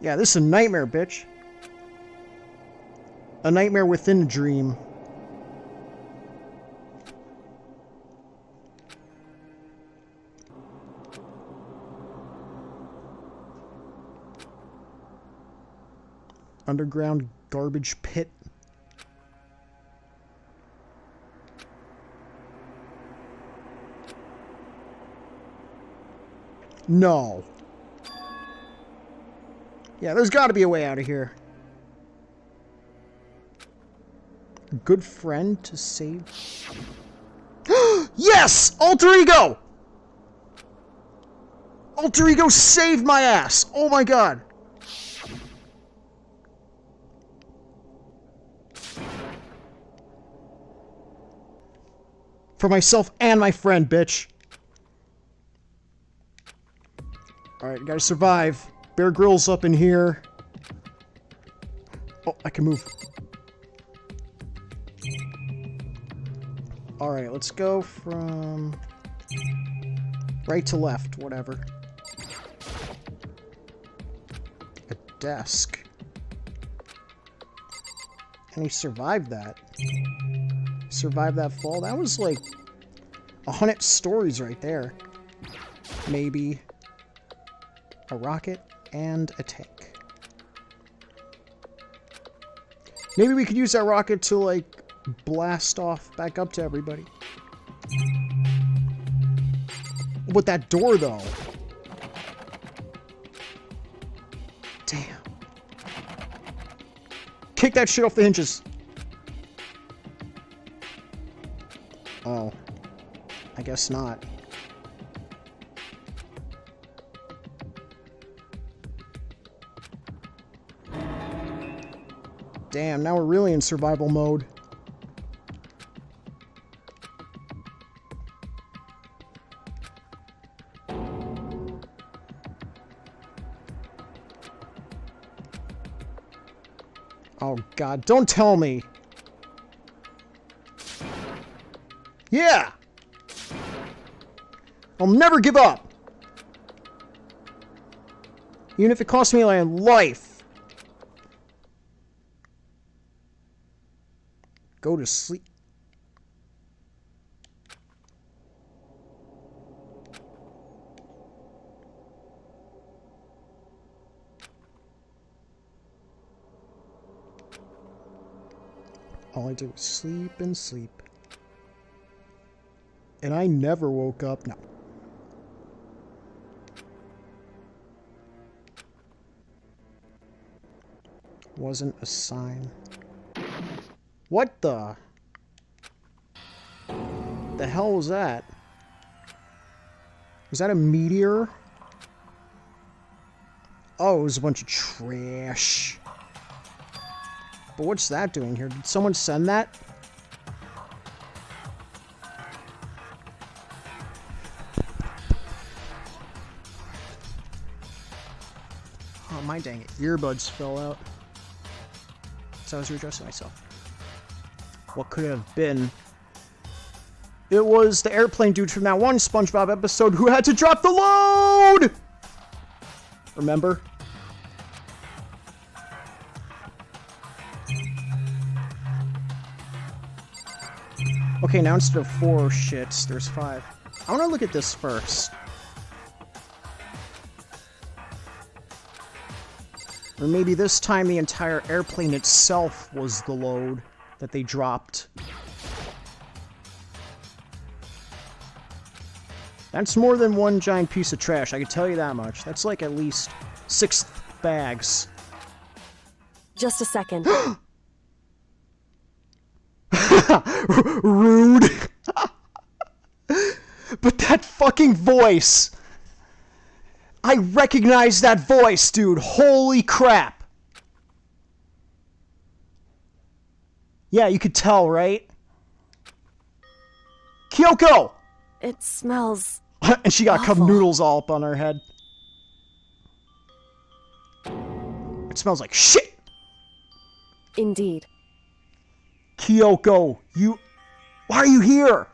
Yeah, this is a nightmare, bitch. A nightmare within a dream. Underground garbage pit. No. Yeah, there's got to be a way out of here. Good friend to save. Yes! Alter Ego! Alter Ego saved my ass! Oh my god! For myself and my friend, bitch. Alright, gotta survive. Bear Grylls up in here. Oh, I can move. Alright, let's go from right to left, whatever. A desk. And he survived that. Survived that fall. That was like 100 stories right there. Maybe a rocket and a tank. Maybe we could use that rocket to like blast off back up to everybody. With that door though. Damn. Kick that shit off the hinges. Oh. I guess not. Damn, now we're really in survival mode. Oh god, don't tell me. Yeah! I'll never give up! Even if it costs me my life. Go to sleep. All I do is sleep and sleep. And I never woke up. No. Wasn't a sign. What the? The hell was that? Was that a meteor? Oh, it was a bunch of trash. But what's that doing here? Did someone send that? Oh, my dang it. Earbuds fell out. So I was readjusting myself. What could it have been? It was the airplane dude from that one SpongeBob episode who had to drop the load! Remember? Okay, now instead of 4 shits, there's 5. I want to look at this first. Or maybe this time the entire airplane itself was the load that they dropped. That's more than one giant piece of trash, I can tell you that much. That's like at least 6 bags.
Just a second.
Rude. But that fucking voice. I recognize that voice, dude. Holy crap. Yeah, you could tell, right? Kyoko!
It smells...
And she got cup
awful.
noodles all up on her head. It smells like shit!
Indeed.
Kyoko, you... Why are you here?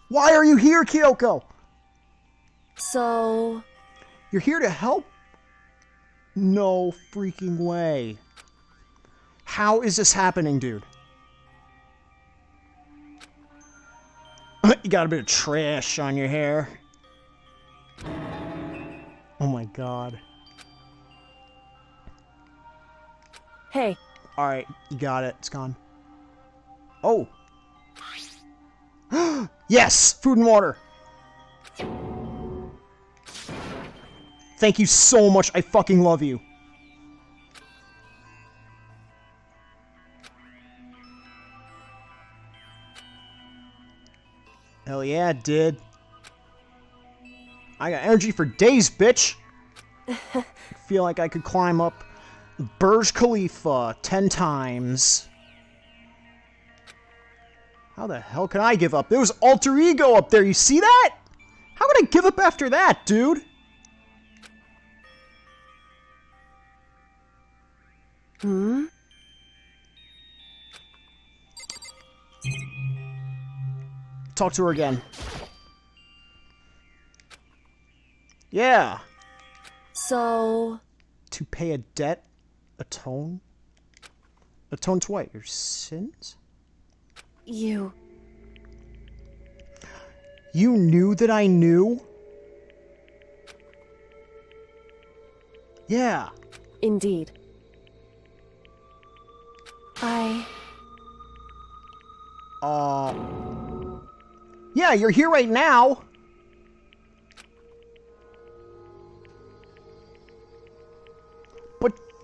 Why are you here, Kyoko?
So...
You're here to help? No freaking way. How is this happening, dude? You got a bit of trash on your hair. Oh my god.
Hey,
Alright, you got it. It's gone. Oh! Yes! Food and water! Thank you so much. I fucking love you. Hell yeah, it did. I got energy for days, bitch! I feel like I could climb up Burj Khalifa 10 times. How the hell can I give up? There was alter ego up there, you see that? How would I give up after that, dude? Talk to her again. Yeah.
so...
To pay a debt, atone? Atone to what? Your sins?
You...
You knew that I knew? Yeah.
Indeed.
Yeah, you're here right now.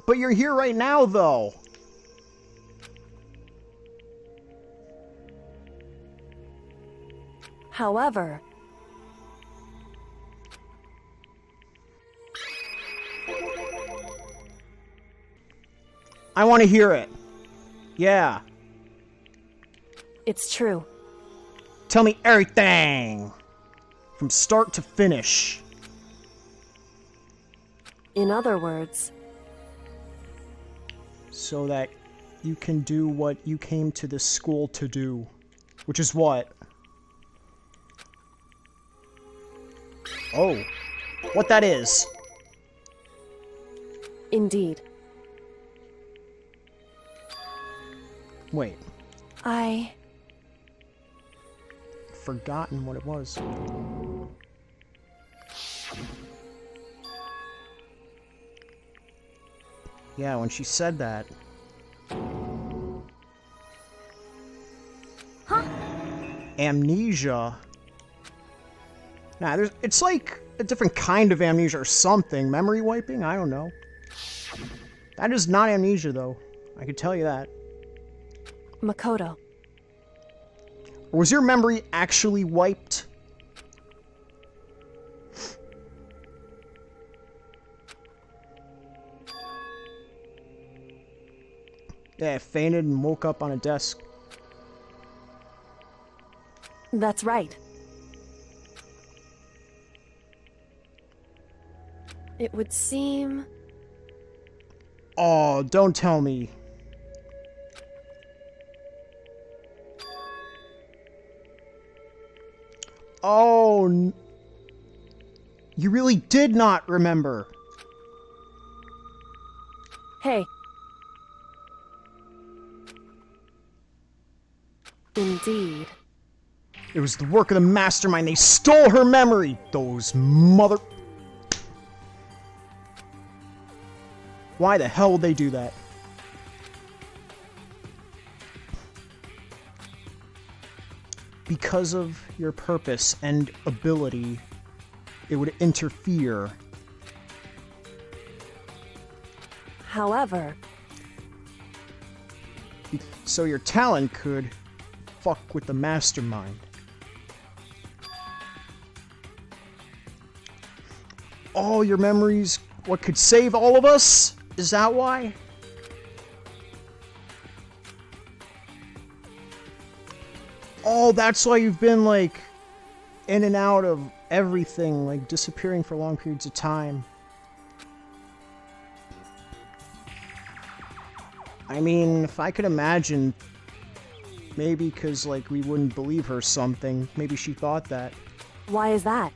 But you're here right now, though.
However...
I want to hear it. Yeah.
It's true.
Tell me everything. From start to finish.
In other words,
So that you can do what you came to this school to do. Which is what? Oh. What that is.
indeed.
Wait. Forgotten what it was. Yeah, when she said that.
Huh?
Amnesia. Nah, it's like a different kind of amnesia or something. Memory wiping? I don't know. That is not amnesia, though. I can tell you that.
Makoto.
Or was your memory actually wiped? Yeah, I fainted and woke up on a desk.
That's right. It would seem...
Oh, don't tell me. Oh, you really did not remember.
Hey. Indeed.
It was the work of the mastermind. They stole her memory. Those mother... Why the hell would they do that? Because of your purpose and ability, it would interfere.
However,
So your talent could fuck with the mastermind. All your memories, what could save all of us? Is that why? Oh, that's why you've been, like, in and out of everything, like, disappearing for long periods of time. I mean, if I could imagine, maybe because, like, we wouldn't believe her something, maybe she thought that.
why is that?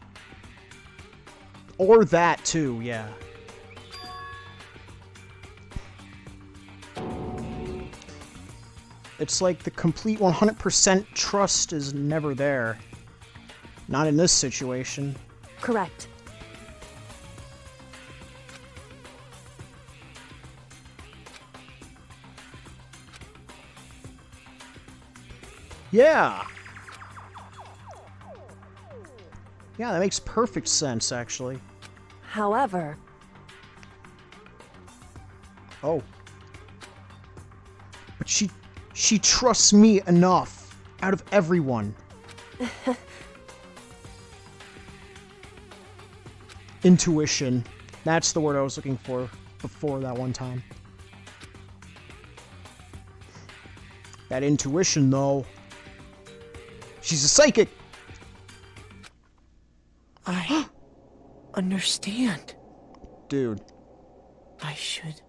Or that, too, yeah. It's like the complete 100% trust is never there. Not in this situation.
Correct.
Yeah! Yeah, that makes perfect sense, actually.
However,
Oh. But she trusts me enough out of everyone. Intuition. That's the word I was looking for before that one time. That intuition, though. She's a psychic.
I understand.
Dude.
I should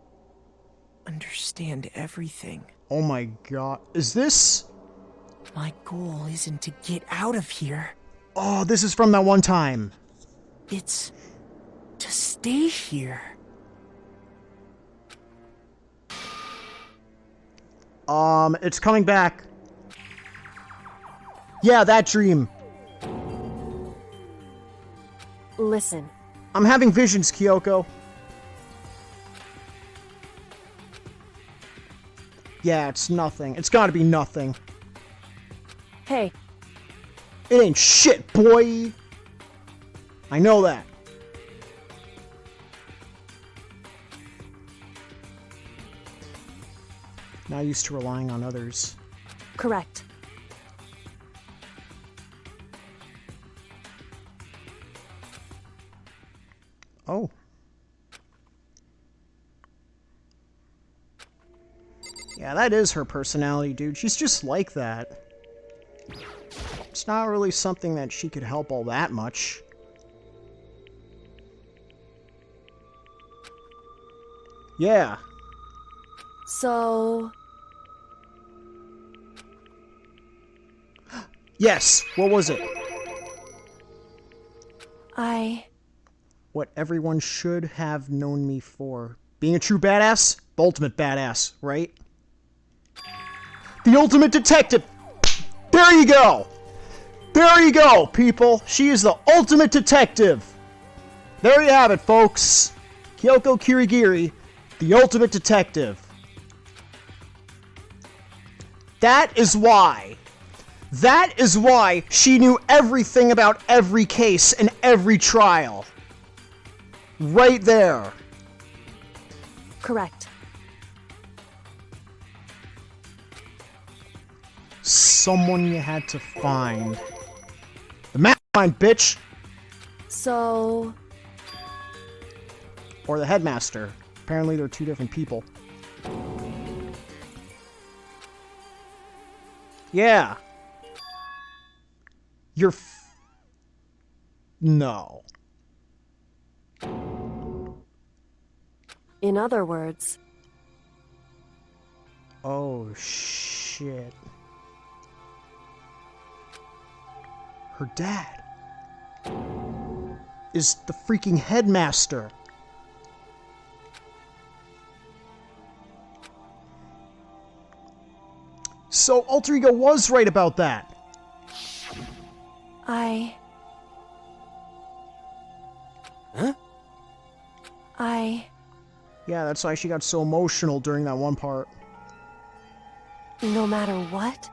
understand everything.
Oh my god. Is this...
My goal isn't to get out of here.
Oh, this is from that one time.
It's to stay here.
It's coming back. Yeah, that dream.
listen.
I'm having visions, Kyoko. Yeah, it's nothing. It's gotta be nothing.
Hey,
It ain't shit, boy! I know that. Not used to relying on others.
correct.
Oh. Yeah, that is her personality, dude. She's just like that. It's not really something that she could help all that much. Yeah.
So,
Yes, what was it?
what?
Everyone should have known me for. Being a true badass? The ultimate badass, right? The ultimate detective! There you go! There you go, people! She is the ultimate detective! There you have it, folks! Kyoko Kirigiri, the ultimate detective. That is why she knew everything about every case and every trial. Right there.
Correct.
Someone you had to find. The mastermind, bitch!
So,
Or the headmaster. Apparently they're two different people. Yeah. You're No.
in other words,
Oh, shit. Her dad is the freaking headmaster. So Alter Ego was right about that.
Huh?
Yeah, that's why she got so emotional during that one part.
No matter what?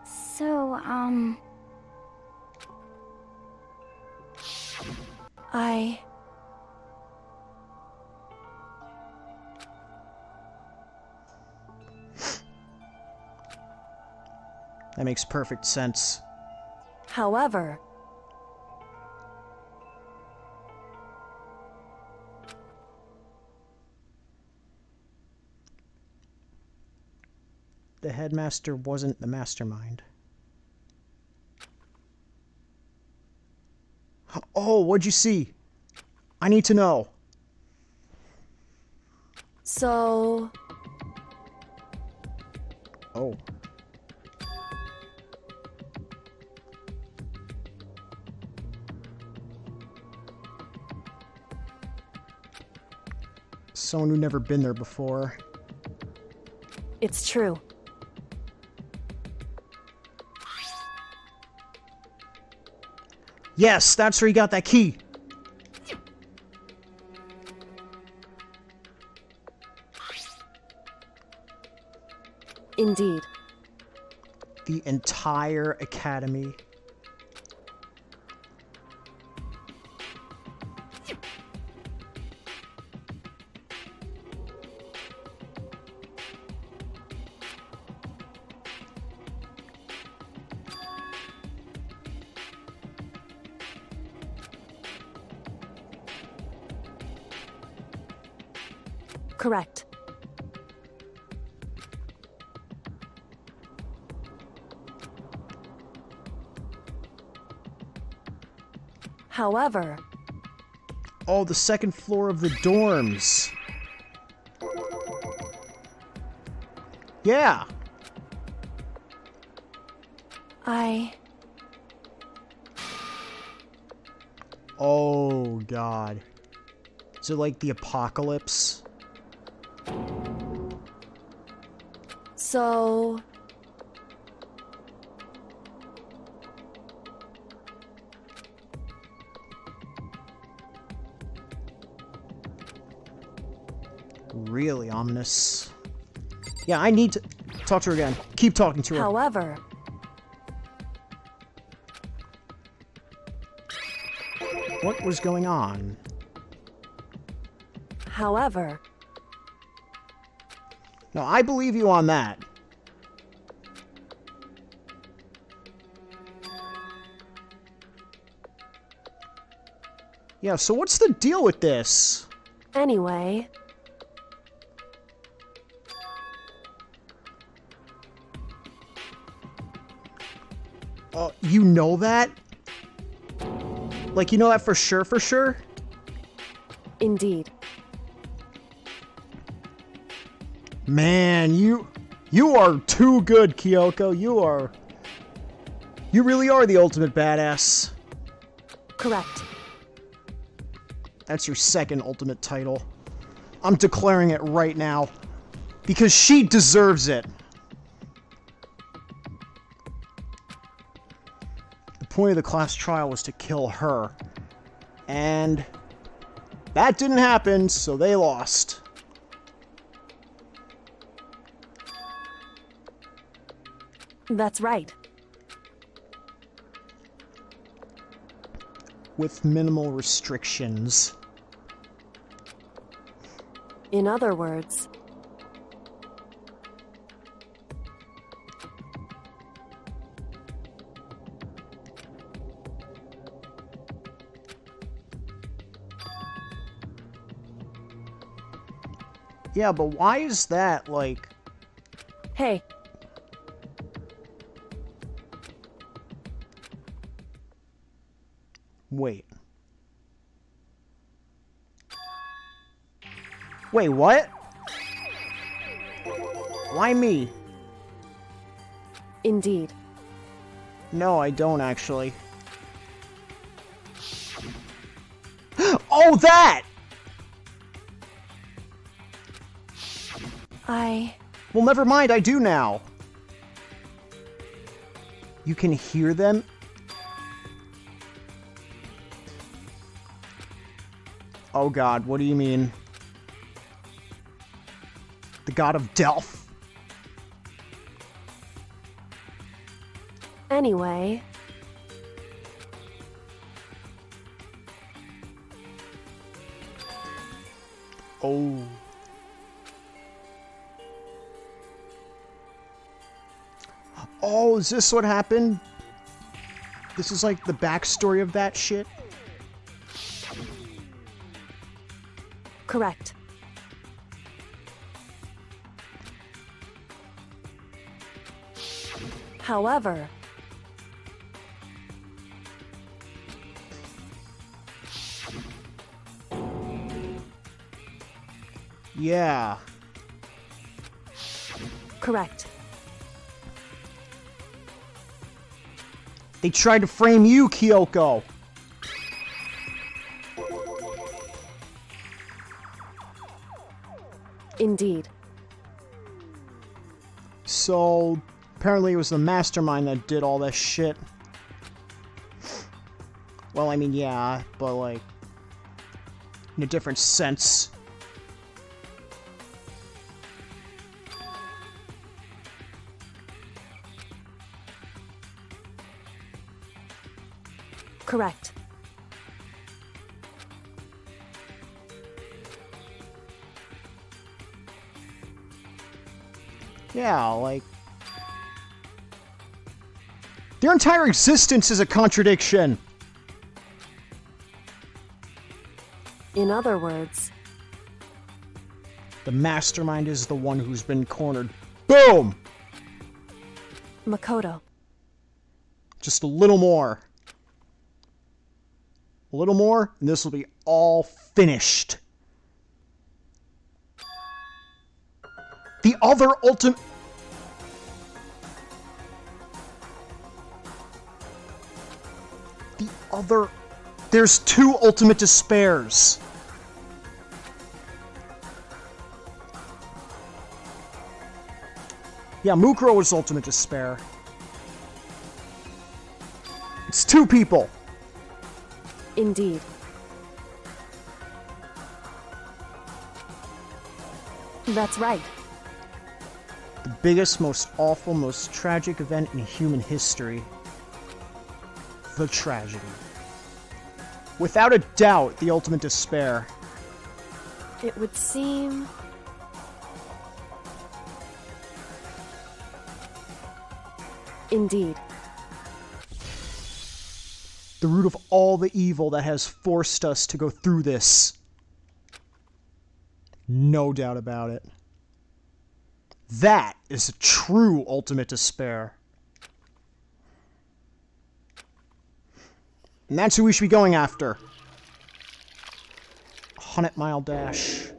So,
That makes perfect sense.
However,
the headmaster wasn't the mastermind. Oh, what'd you see? I need to know.
so...
Oh. Someone who'd never been there before.
It's true.
Yes, that's where he got that key.
Indeed.
The entire academy.
Correct. However...
Oh, the second floor of the dorms. Yeah. Oh, God. Is it like the apocalypse?
So...
Really ominous. Yeah, I need to talk to her again. Keep talking to her.
However...
What was going on?
However...
No, I believe you on that. Yeah, so what's the deal with this?
Anyway...
You know that? Like, you know that for sure, for sure?
Indeed.
Man, you are too good, Kyoko. You really are the ultimate badass.
Correct.
That's your second ultimate title. I'm declaring it right now. Because she deserves it. The point of the class trial was to kill her. And that didn't happen, so they lost.
That's right.
With minimal restrictions.
In other words...
Yeah, but why is that, like...
Hey.
Wait. Wait, what? Why me?
Indeed.
No, I don't actually. Oh, that! Well, never mind, I do now. You can hear them? Oh God, what do you mean? The god of Delph.
Anyway,
oh. Oh, is this what happened? This is like the backstory of that shit?
correct. However,
yeah.
correct.
They tried to frame you, Kyoko.
Indeed.
So, apparently it was the mastermind that did all this shit. Well, I mean, yeah, but like, in a different sense.
Correct.
Yeah, like... their entire existence is a contradiction!
In other words,
The mastermind is the one who's been cornered. Boom!
Makoto.
Just a little more. A little more, and this will be all finished. The other ultimate... The other... There's two ultimate despairs. Yeah, Mukuro is ultimate despair. It's two people.
Indeed. That's right.
The biggest, most awful, most tragic event in human history. The tragedy. Without a doubt, the ultimate despair.
It would seem... Indeed.
The root of all the evil that has forced us to go through this. No doubt about it. That is a true ultimate despair. And that's who we should be going after. 100-mile dash.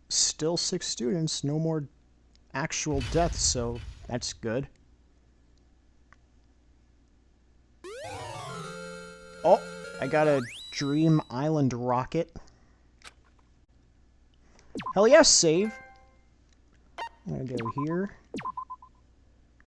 Still 6 students, no more actual deaths, so that's good. Oh, I got a Dream Island rocket. Hell yes, save. I'm gonna go here.